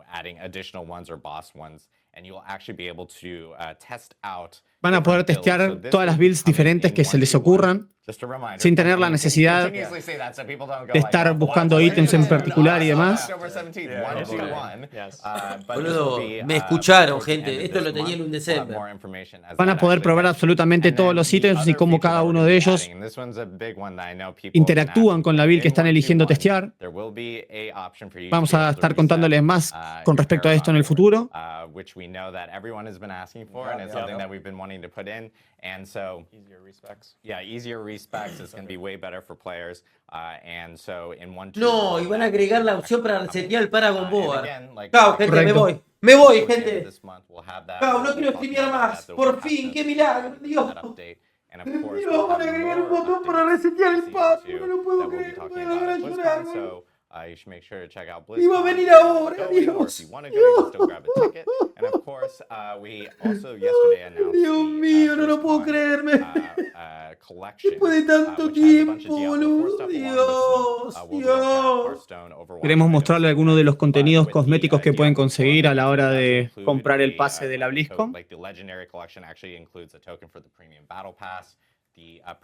Adding additional ones or boss ones. Van a poder testear todas las builds diferentes que se les ocurran, sin tener la necesidad de estar buscando ítems en particular y demás. Boludo, me escucharon, gente. Esto lo tenía en un December. Van a poder probar absolutamente todos los ítems y cómo cada uno de ellos interactúan con la build que están eligiendo testear. Vamos a estar contándoles más con respecto a esto en el futuro. No, y van a agregar la opción para resetear el Paragon Board. Chao, gente, me voy. Me voy, gente. Chao, no quiero streamear más. Por fin, qué milagro, Dios. Dios, van a agregar un botón para resetear el pad. No lo puedo creer, no puedo lograr llorar, boludo. Iba a venir ahora, Dios. Dios mío, no lo puedo creerme. Después de tanto tiempo, boludo. Dios. Queremos mostrarle algunos de los contenidos cosméticos que pueden conseguir a la hora de comprar el pase de la BlizzCon.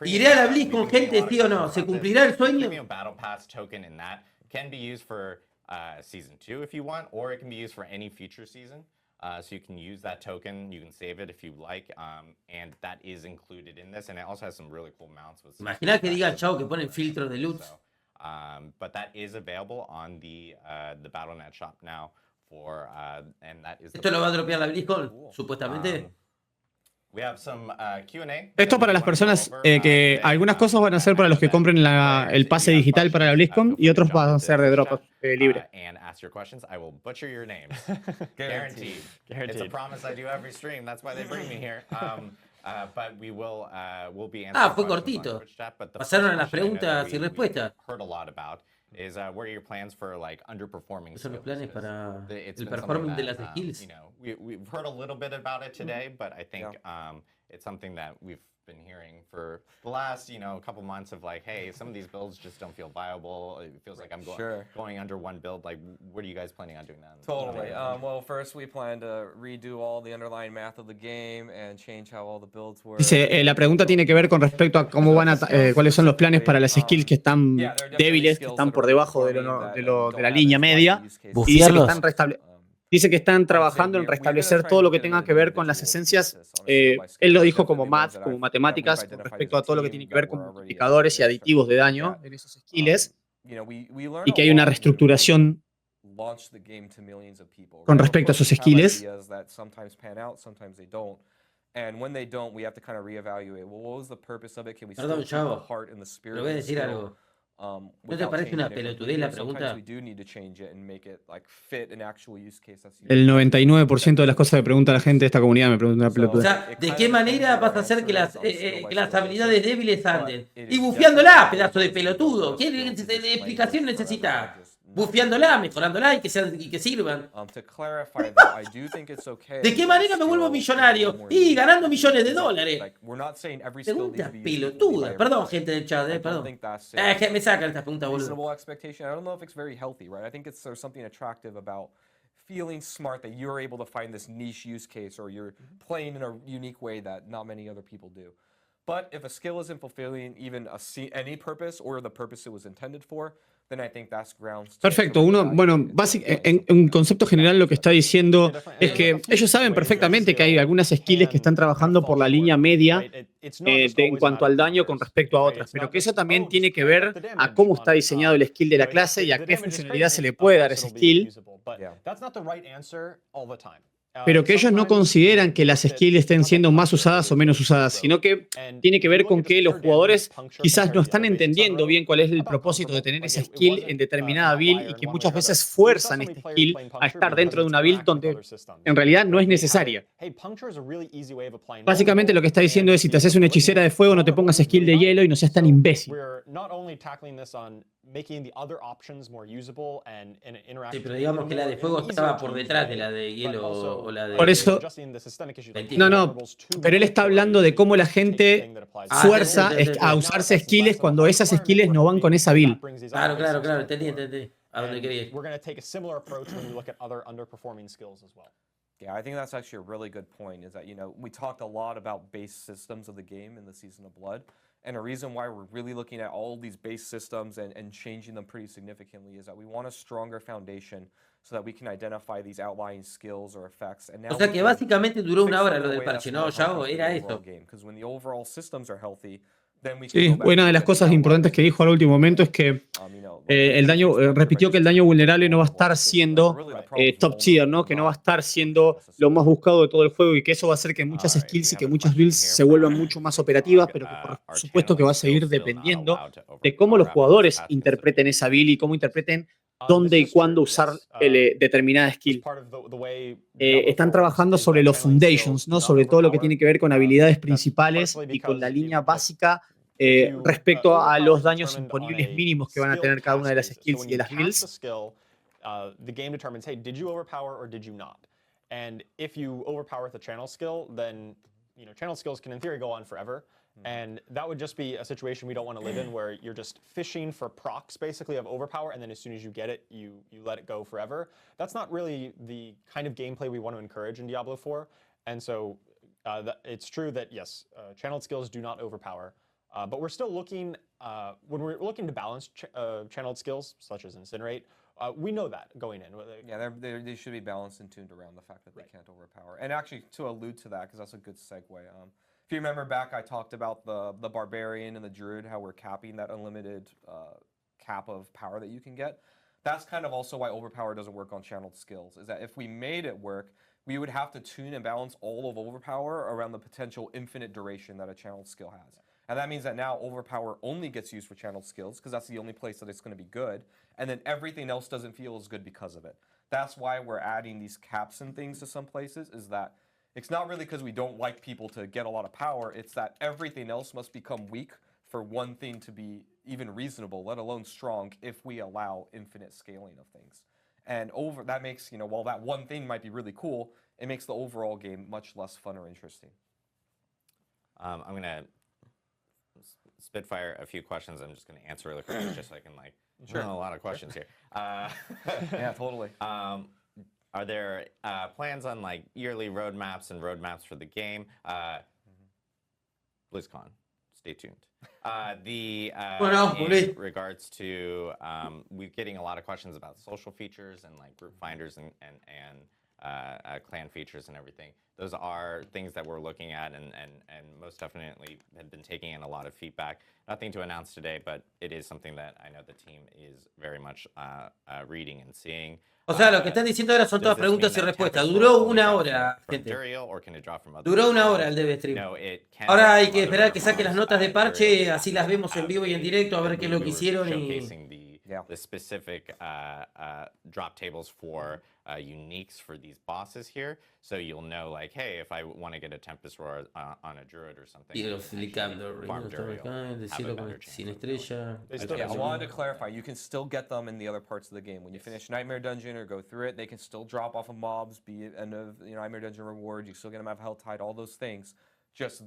¿Iré a la BlizzCon, gente, sí o no? ¿Se cumplirá el sueño? Can be used for season 2 if you want, or it can be used for any future season. So you can use that token, you can save it if you like, and that is included in this, and it also has some really cool mounts. Imagina que diga chao que ponen filtros de loot. But that is available on the Battle.net shop now for, and that is. ¿Esto lo va a dropear la BlizzCon, supuestamente? Esto para las personas que algunas cosas van a ser para los que compren el pase digital para la BlizzCon y otros van a ser de drop libre. Fue cortito. Pasaron a las preguntas y respuestas. Son los planes para el performance de las skills. We've heard a little bit about it today, but I think it's something that we've been hearing for the last, couple months of like, hey, some of these builds just don't feel viable. It feels like I'm going under one build. Like, what are you guys planning on doing that? Totally. Well, first we plan to redo all the underlying math of the game and change how all the builds work. Dice, la pregunta tiene que ver con respecto a cómo van a, cuáles son los planes para las skills que están débiles, que están por debajo de la línea media. Y dice que están trabajando en restablecer todo lo que tenga que ver con las esencias. Él lo dijo como math, como matemáticas, con respecto a todo lo que tiene que ver con multiplicadores y aditivos de daño en esos skills. Y que hay una reestructuración con respecto a esos skills. Perdón, Chavo, pero voy a decir algo. ¿No te parece una pelotudez la pregunta? El 99% de las cosas que pregunta la gente de esta comunidad me pregunta una pelotudez. O sea, ¿de qué manera vas a hacer que las habilidades débiles anden? Y bufeándola, pedazo de pelotudo. ¿Qué explicación necesitas? Bufeándola, mejorándola y que sirvan. ¿De qué manera me vuelvo millonario? Y ganando millones de dólares. Preguntas pelotudas. Perdón, gente del chat, perdón. Es que me sacan estas preguntas, boludo. Feeling smart that you're able to find this niche use case or you're playing in a unique way that not many other people do. But if a skill isn't fulfilling even any purpose or the purpose it was intended for, then I think that's grounds. Perfecto. En un concepto general lo que está diciendo es que ellos saben perfectamente que hay algunas skills que están trabajando por la línea media en cuanto al daño con respecto a otras, pero que eso también tiene que ver a cómo está diseñado el skill de la clase y a qué funcionalidad se le puede dar a ese skill. Pero que ellos no consideran que las skills estén siendo más usadas o menos usadas, sino que tiene que ver con que los jugadores quizás no están entendiendo bien cuál es el propósito de tener esa skill en determinada build y que muchas veces fuerzan esta skill a estar dentro de una build donde en realidad no es necesaria. Básicamente lo que está diciendo es, si te haces una hechicera de fuego, no te pongas skill de hielo y no seas tan imbécil. Sí, pero digamos que la de fuego estaba por detrás de la de hielo o la de... Por eso... No, pero él está hablando de cómo la gente fuerza a usarse skills cuando esas skills no van con esa build. Claro, entendí. ¿A dónde quería ir? Yeah, I think that's actually a really good point, is that, you know, we talked a lot about base systems of the game in the Season of Blood, and a reason why we're really looking at all these base systems and changing them pretty significantly is that we want a stronger foundation so that we can identify these outlying skills or effects. And now O sea que básicamente duró una hora lo del parche, ¿no, Yago? Era eso. Because when the overall systems are healthy, then we can Sí, go back una to de las the cosas importantes que dijo al último momento es que el daño, repitió que el daño vulnerable no va a estar siendo top tier, ¿no? Que no va a estar siendo lo más buscado de todo el juego y que eso va a hacer que muchas skills y que muchas builds se vuelvan mucho más operativas, pero que por supuesto que va a seguir dependiendo de cómo los jugadores interpreten esa build y cómo interpreten dónde y cuándo usar determinada skill. Están trabajando sobre los foundations, ¿no? Sobre todo lo que tiene que ver con habilidades principales y con la línea básica respecto a los daños imponibles mínimos que van a tener cada una de las skills y de las builds. The game determines, hey, did you overpower or did you not? And if you overpower with a channel skill, then channel skills can in theory go on forever. And that would just be a situation we don't want to live in, where you're just fishing for procs basically of overpower, and then as soon as you get it, you let it go forever. That's not really the kind of gameplay we want to encourage in Diablo 4. And so it's true that yes, channeled skills do not overpower. But we're still looking, when we're looking to balance channeled skills, such as Incinerate, we know that going in. Yeah, they should be balanced and tuned around the fact that they can't overpower. And actually, to allude to that, because that's a good segue, if you remember back, I talked about the Barbarian and the Druid, how we're capping that unlimited cap of power that you can get. That's kind of also why overpower doesn't work on channeled skills, is that if we made it work, we would have to tune and balance all of overpower around the potential infinite duration that a channeled skill has. And that means that now overpower only gets used for channeled skills, because that's the only place that it's going to be good, and then everything else doesn't feel as good because of it. That's why we're adding these caps and things to some places, is that it's not really because we don't like people to get a lot of power, it's that everything else must become weak for one thing to be even reasonable, let alone strong, if we allow infinite scaling of things. And that makes, while that one thing might be really cool, it makes the overall game much less fun or interesting. I'm going to spitfire a few questions. I'm just going to answer really quickly, just so I can a lot of questions here. Yeah, totally. Are there plans on yearly roadmaps and roadmaps for the game? BlizzCon, stay tuned. In regards to, we're getting a lot of questions about social features and group finders and clan features and everything. Those are things that we're looking at and most definitely have been taking in a lot of feedback. Nothing to announce today, but it is something that I know the team is very much reading and seeing. O sea, lo que están diciendo ahora son todas preguntas y respuestas. Duró una hora, gente. Duró una hora el DEVSTREAM. Ahora hay que esperar que saque las notas de parche, así las vemos en vivo y en directo, a ver qué es lo que hicieron. The specific drop tables for uniques for these bosses here, so you'll know hey, if I want to get a Tempest Roar on a Druid or something. Y explicando, sin estrella. Yeah, I wanted to clarify, you can still get them in the other parts of the game. When you finish Nightmare Dungeon or go through it, they can still drop off of mobs, be it end of Nightmare Dungeon reward, you still get them have Hell Tide, all those things. Just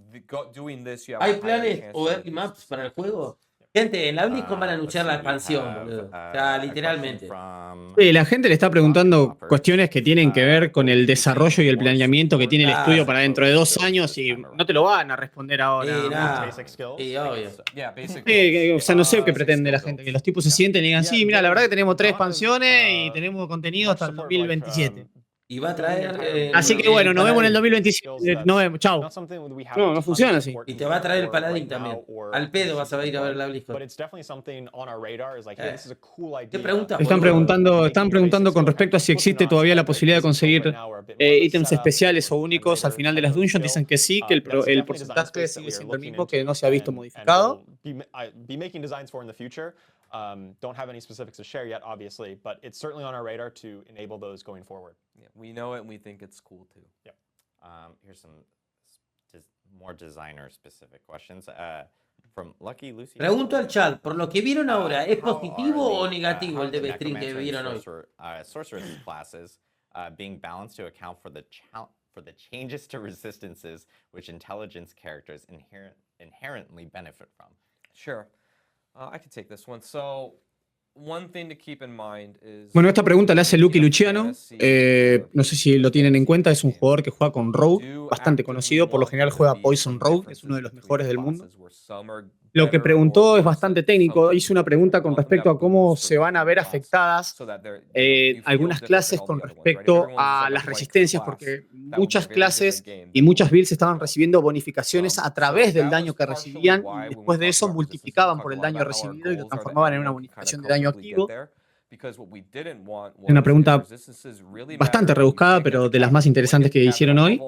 doing this, you have ¿Hay planes o early maps para el juego? Gente, en la BlizzCon van a anunciar la expansión, boludo. O sea, literalmente. Sí, la gente le está preguntando cuestiones que tienen que ver con el desarrollo y el planeamiento que tiene el estudio para dentro de 2 años y no te lo van a responder ahora. Sí, obvio. O sea, no sé qué pretende la gente, que los tipos se sienten y digan, sí, mira, la verdad que tenemos 3 expansiones y tenemos contenido hasta el 2027. Y va a traer... así que bueno, nos vemos en el 2027. Nos vemos, chau. No funciona así. Y te va a traer el paladín también. Al pedo vas a ir a ver la BlizzCon. ¿Qué preguntas? Están preguntando con respecto a si existe todavía la posibilidad de conseguir ítems especiales o únicos al final de las dungeons. Dicen que sí, que el porcentaje sigue siendo el mismo, que no se ha visto modificado. Don't have any specifics to share yet, obviously, but it's certainly on our radar to enable those going forward. Yeah, we know it and we think it's cool too. Yeah. Here's some more designer-specific questions. From Lucky Lucy. Pregunto al chat, por lo que vieron ahora, ¿es positivo o negativo el DEVSTREAM que vieron hoy? Sorceress classes being balanced to account for the changes to resistances which intelligence characters inherently benefit from. Sure. I can take this one. So Bueno, esta pregunta la hace Lucky Luciano. No sé si lo tienen en cuenta. Es un jugador que juega con Rogue, bastante conocido. Por lo general juega Poison Rogue, es uno de los mejores del mundo. Lo que preguntó es bastante técnico. Hizo una pregunta con respecto a cómo se van a ver afectadas algunas clases con respecto a las resistencias, porque muchas clases y muchas builds estaban recibiendo bonificaciones a través del daño que recibían y después de eso multiplicaban por el daño recibido y lo transformaban en una bonificación de daño activo. Una pregunta bastante rebuscada, pero de las más interesantes que hicieron hoy.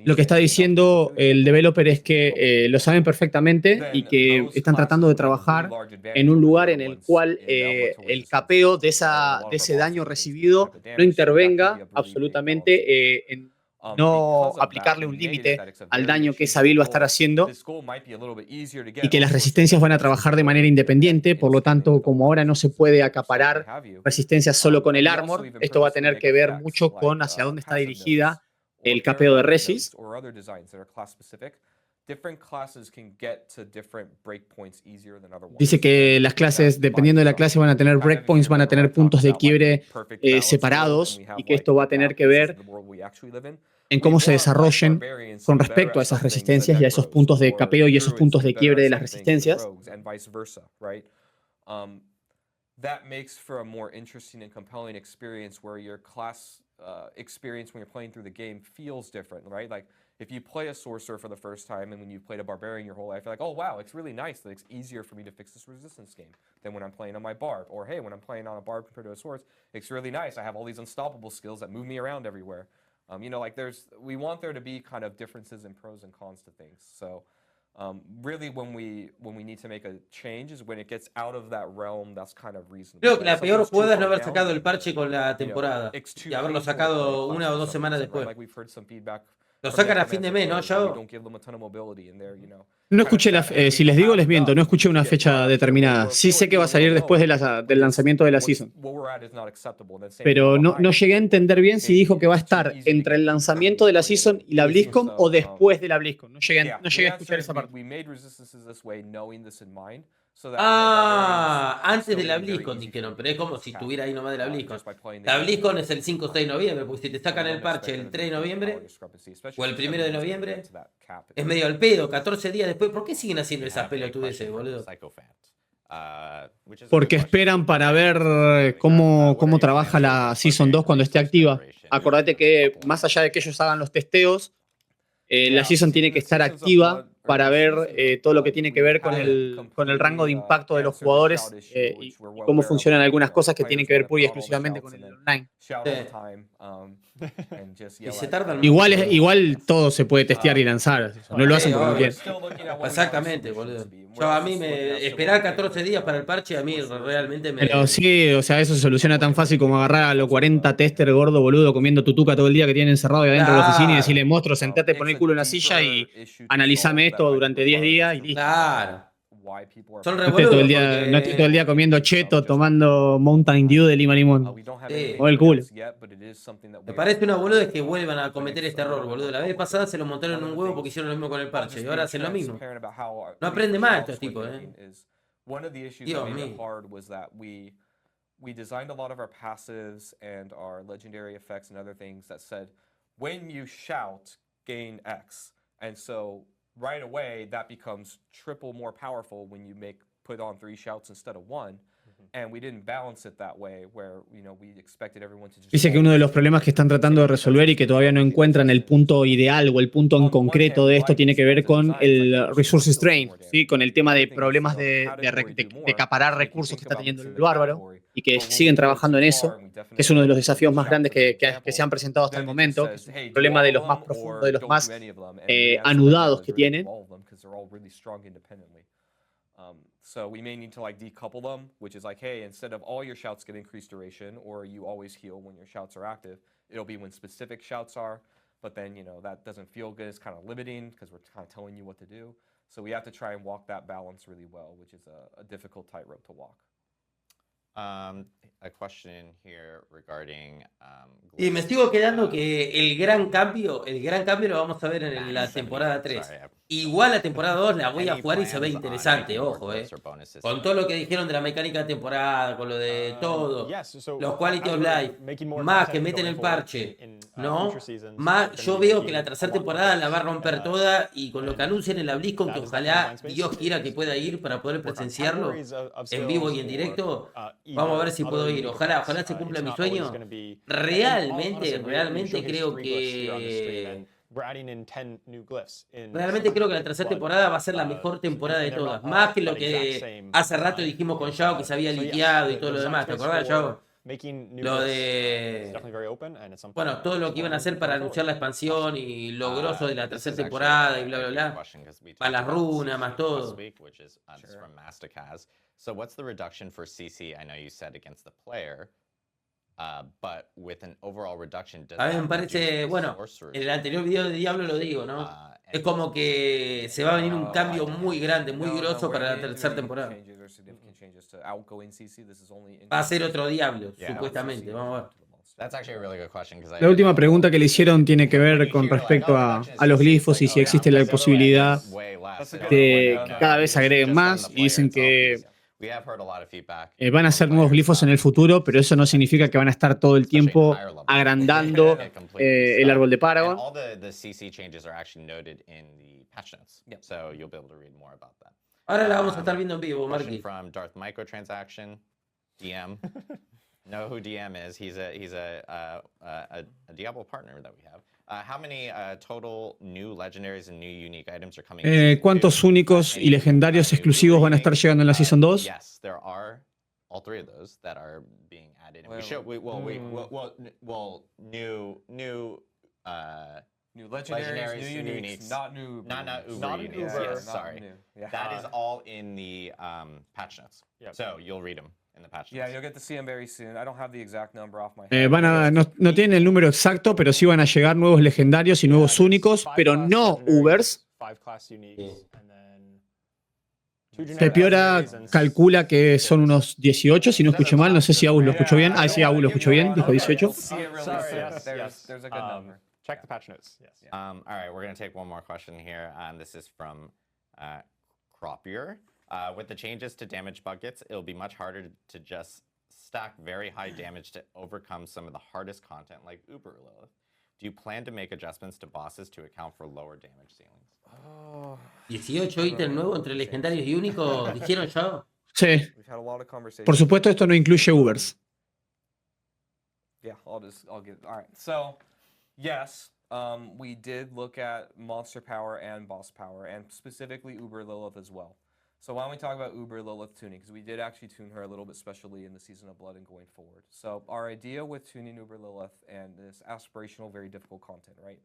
Lo que está diciendo el developer es que lo saben perfectamente y que están tratando de trabajar en un lugar en el cual el capeo de ese daño recibido no intervenga absolutamente en no aplicarle un límite al daño que esa build va a estar haciendo y que las resistencias van a trabajar de manera independiente. Por lo tanto, como ahora no se puede acaparar resistencias solo con el armor, esto va a tener que ver mucho con hacia dónde está dirigida el capeo de resis. Dice que las clases, dependiendo de la clase, van a tener breakpoints, van a tener puntos de quiebre separados y que esto va a tener que ver en cómo se desarrollen con respecto a esas resistencias y a esos puntos de capeo y esos puntos de quiebre de las resistencias. That makes for a more interesting and compelling experience where your class experience when you're playing through the game feels different, right? Like if you play a sorcerer for the first time and when you've played a barbarian your whole life, you're like, oh wow, it's really nice that it's easier for me to fix this resistance game than when I'm playing on my barb. Or hey, when I'm playing on a barb compared to a sword, it's really nice. I have all these unstoppable skills that move me around everywhere. You know, like we want there to be kind of differences in pros and cons to things. So really when we need to make a change is when it gets out of that realm that's kind of reasonable. Creo que la peor jugada es no haber sacado el parche con la temporada y haberlo sacado 1 o 2 semanas después. Lo sacan a fin de mes, ¿no, Yao? No escuché, si les digo les miento, no escuché una fecha determinada. Sí sé que va a salir después del lanzamiento de la season. Pero no llegué a entender bien si dijo que va a estar entre el lanzamiento de la season y la BlizzCon o después de la BlizzCon. No llegué a escuchar esa parte. Antes de la BlizzCon dijeron, pero es como si estuviera ahí nomás de la BlizzCon. La BlizzCon es el 5 o 6 de noviembre, porque si te sacan el parche el 3 de noviembre o el 1 de noviembre, es medio al pedo, 14 días después. ¿Por qué siguen haciendo esas pelotudeces, boludo? Porque esperan para ver cómo trabaja la Season 2 cuando esté activa. Acordate que más allá de que ellos hagan los testeos, la Season tiene que estar activa para ver todo lo que tiene que ver con el rango de impacto de los jugadores y cómo funcionan algunas cosas que tienen que ver pura y exclusivamente con el online. Y se tardan Igual todo se puede testear y lanzar. No lo hacen porque no quieren. Exactamente, boludo. Yo a mí esperar 14 días para el parche a mí realmente me... Pero sí, o sea, eso se soluciona tan fácil como agarrar a los 40 tester gordo boludo comiendo tutuca todo el día que tienen encerrado ahí adentro de la oficina y decirle, monstruo, sentate, pon el culo en la silla y analizame esto durante 10 días y listo. Claro. Son No esté todo el día comiendo cheto, tomando Mountain Dew de lima limón. O el culo. Me parece una boludez que vuelvan a cometer este error, boludo. La vez pasada se lo montaron en un huevo porque hicieron lo mismo con el parche y ahora hacen lo mismo. No aprende más estos tipos, Dios mío. We designed a lot of our passives and our legendary effects and other things that said, when you shout, gain X. And so right away, that becomes triple more powerful when you put on 3 shouts instead of 1. And we didn't balance it that way, where we expected everyone to just... Dice que uno de los problemas que están tratando de resolver y que todavía no encuentran el punto ideal o el punto en concreto de esto tiene que ver con el resource strain, ¿sí? Con el tema de problemas de acaparar recursos que está teniendo el bárbaro y que siguen trabajando en eso, que es uno de los desafíos más grandes que se han presentado hasta el momento, que es un problema de los más profundos, de los más anudados que tienen. So we may need to decouple them, which is hey, instead of all your shouts get increased duration, or you always heal when your shouts are active, it'll be when specific shouts are, but then, that doesn't feel good. It's kind of limiting because we're kind of telling you what to do. So we have to try and walk that balance really well, which is a difficult tightrope to walk. A question here regarding, Y me sigo quedando que el gran cambio lo vamos a ver en la temporada 3. Igual la temporada 2 la voy a jugar y se ve interesante, ojo, Con todo lo que dijeron de la mecánica de temporada, con lo de todo, los quality of life, más que meten el parche, ¿no? Más, yo veo que la tercera temporada la va a romper toda y con lo que anuncian en la BlizzCon, que ojalá Dios quiera que pueda ir para poder presenciarlo en vivo y en directo, vamos a ver si puedo ir. Ojalá se cumpla mi sueño. Realmente creo que la tercera temporada va a ser la mejor temporada de todas. Más que lo que hace rato dijimos con Yao, que se había liqueado y todo lo demás. ¿Te acordás, Yao? Lo de... Bueno, todo lo que iban a hacer para anunciar la expansión y lo grosso de la tercera temporada y bla, bla, bla. Para las runas, más todo. So what's the reduction for CC? I know you said against the player, but with an overall reduction, does A mí me that parece, reduce bueno, sorcerers? en el anterior video de Diablo lo digo, ¿no? Es como que se va a venir un cambio muy grande, muy grosso para la tercera temporada. Va a ser otro Diablo, supuestamente, vamos a ver. That's actually a really good question, 'cause I La última didn't know. pregunta que le hicieron tiene que ver con respecto a los glifos y si existe la posibilidad de que cada vez agreguen más, y dicen que van a hacer nuevos glifos en el futuro, pero eso no significa que van a estar todo el tiempo agrandando el árbol de Paragon. All the CC changes are actually noted in the patch notes, so you'll be able to read more about that. Ahora la vamos a estar viendo en vivo, Marky. From Darth Microtransaction, DM. Know who DM is? He's a Diablo partner that we have. How many total new legendaries and new unique items are coming? ¿Cuántos únicos y legendarios exclusivos van a estar llegando en la Season 2? Yes, there are all three of those that are being added. New legendaries, new uniques, not Uber uniques. Yes, sorry. That is all in the patch notes. So you'll read them in the patch notes. Yeah, you'll get to see them very soon. I don't have the exact number off my head. No tienen el número exacto, pero sí van a llegar nuevos legendarios y nuevos únicos, pero no Ubers. Pepiora calcula que son unos 18, si no escucho mal. No sé si Agus lo escuchó bien. Ah, sí, Agus lo escuchó bien, dijo 18. There's a good number. Check the patch notes. Yes. All right, we're going to take one more question here. This is from Cropier. With the changes to damage buckets, it'll be much harder to just stack very high damage to overcome some of the hardest content like Uber Lilith. Do you plan to make adjustments to bosses to account for lower damage ceilings? 18 ítems nuevos entre legendarios y únicos, ¿dijeron ya? Sí. Por supuesto, esto no incluye Ubers. Yeah, I'll get. All right. So, yes, we did look at monster power and boss power, and specifically Uber Lilith as well. So why don't we talk about Uber Lilith tuning, because we did actually tune her a little bit specially in the Season of Blood and going forward. So our idea with tuning Uber Lilith and this aspirational, very difficult content, right?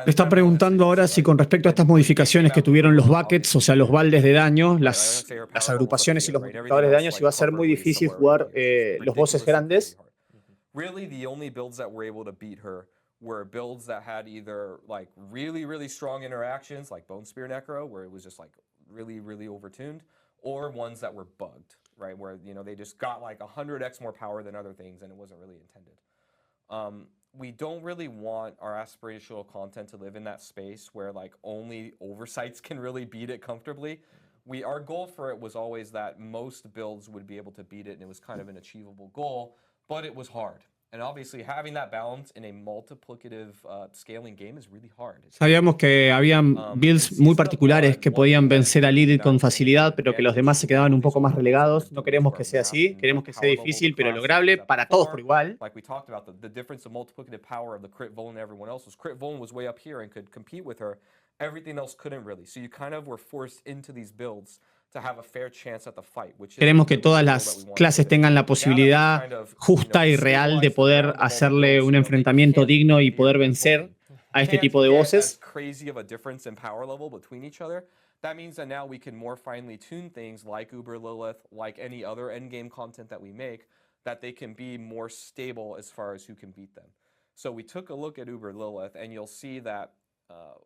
Le están preguntando ahora si con respecto a estas modificaciones que tuvieron los buckets, o sea, los baldes de daño, las agrupaciones y los multiplicadores de daño, si va a ser muy difícil jugar los bosses grandes. Really, the only builds that were able to beat her were builds that had either like really strong interactions, like Bone Spear Necro, where it was just like really overtuned, or ones that were bugged, right? Where, you know, they just got like 100x more power than other things, and it wasn't really intended. We don't really want our aspirational content to live in that space where like only oversights can really beat it comfortably. Our goal for it was always that most builds would be able to beat it, and it was kind of an achievable goal, but it was hard. And obviously having that balance in a multiplicative scaling game is really hard. Sabíamos que habían builds muy particulares que podían vencer a Lilith con facilidad, pero que los demás se quedaban un poco más relegados. No queremos que sea así, queremos que sea difícil, pero lograble para todos por igual. Like we talked about, the difference of multiplicative power of the Crit Vuln and everyone else was Crit Vuln was way up here and could compete with her. Everything else couldn't really. So you kind of were forced into these builds to have a fair chance at the fight, Queremos que todas las clases tengan la posibilidad justa y real de poder hacerle un enfrentamiento digno y poder vencer a este tipo de bosses. That means that now we can more finely tune things like Uber Lilith, like any other endgame content that we make, that they can be more stable as far as who can beat them. So we took a look at Uber Lilith, and you'll see that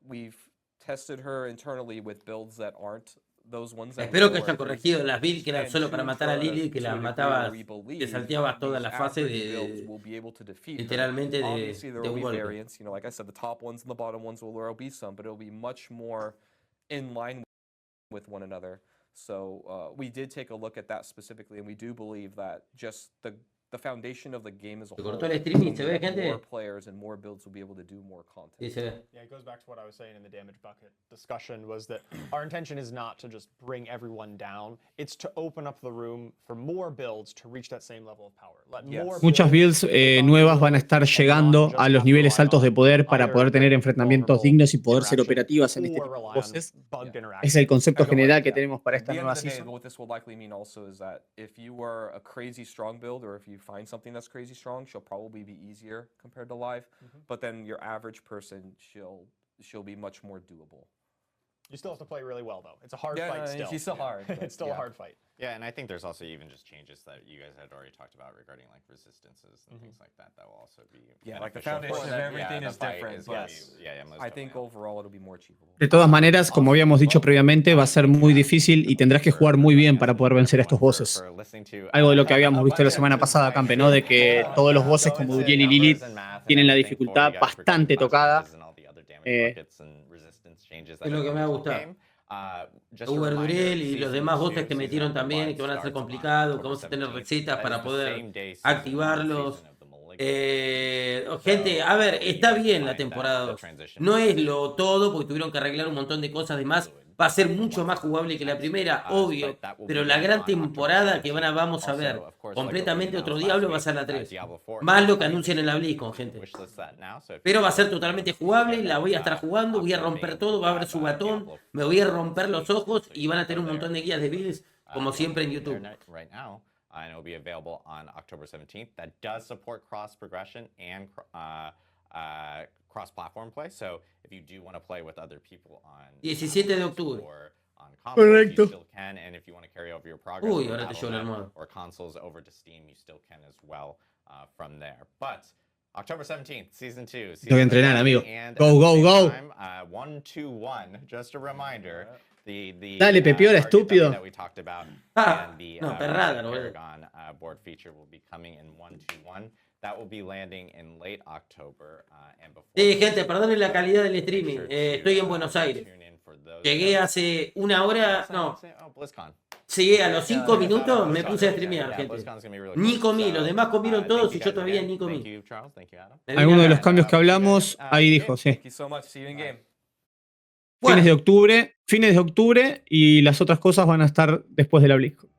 we've tested her internally with builds that aren't those ones that Espero que were hayan corregido las builds que eran and solo para two, matar a to Lily, que a las degree matabas, where we te believe salteabas toda these la fase average builds de will be able to defeat her. literalmente Obviously, there de will un be golpe. variance. You know, like I said, the top ones and the bottom ones there will be some, but it'll be much more in line with one another. So we did take a look at that specifically, and we do believe that just the foundation of the game as a Se whole, cortó el streaming, ¿se ve, gente? more players and more builds will be able to do more content. Sí, se ve. Yeah, it goes back to what I was saying in the damage bucket discussion, was that our intention is not to just bring everyone down. It's to open up the room for more builds to reach that same level of power. Let more Muchas builds nuevas van a estar llegando a los niveles altos de poder para poder tener enfrentamientos dignos y poder ser operativas en este tipo de voces. Es el concepto general que tenemos para At esta the end nueva of the day, season. what this will likely mean also is that if you are a crazy strong build, or if you find something that's crazy strong, she'll probably be easier compared to live. But then your average person, she'll be much more doable. You still have to play really well, though. It's a hard Yeah, fight no, still. she's still hard, but It's still a yeah. hard fight. Yeah, and I think there's also even just changes that you guys had already talked about regarding like resistances and things like that. That will also be Yeah, like the beneficial for foundation of that. everything Yeah, is the fight different, is gonna but be- most I think definitely. overall it'll be more achievable. De todas maneras, como habíamos dicho previamente, va a ser muy difícil y tendrás que jugar muy bien para poder vencer a estos bosses. Algo de lo que habíamos visto la semana pasada, Campe, ¿no? De que todos los bosses como Duriel y Lilith tienen la dificultad bastante tocada. Es lo que me ha gustado. Uber Duriel y los demás bosses que metieron también, que van a ser complicados, que vamos a tener recetas para poder activarlos. Gente, a ver, está bien la temporada 2. No es lo todo, porque tuvieron que arreglar un montón de cosas de más. Va a ser mucho más jugable que la primera, obvio. Pero la gran temporada que vamos a ver completamente otro Diablo va a ser la 3. Más lo que anuncian en la BlizzCon, gente. Pero va a ser totalmente jugable, la voy a estar jugando, voy a romper todo, va a haber su batón, me voy a romper los ojos y van a tener un montón de guías de builds, como siempre en YouTube. And it will be available on October 17th. That does support cross progression and cross platform play. So if you do want to play with other people on 17 de octubre. Correcto. you still can, and if you want to carry over your progress Uy, from ahora te llevo la Battle.net almohada. or consoles over to Steam, you still can as well from there. But October 17th, Season 2. Tengo que entrenar, amigo. Go, go, go. 1-2-1, just a reminder. Dale, Pepiola, estúpido. No, perrada, no, Paragon board feature will be coming in 1-2-1. That will be landing in late October. Sí, gente, perdonen la calidad del streaming. Estoy en Buenos Aires. Llegué hace una hora, no. Llegué a los 5 minutos, me puse a streamear, gente. Ni comí, los demás comieron todos y yo todavía ni comí. Algunos de los cambios que hablamos, ahí dijo, sí. Thank you so much. See you in game. Fines de octubre y las otras cosas van a estar después de la BlizzCon.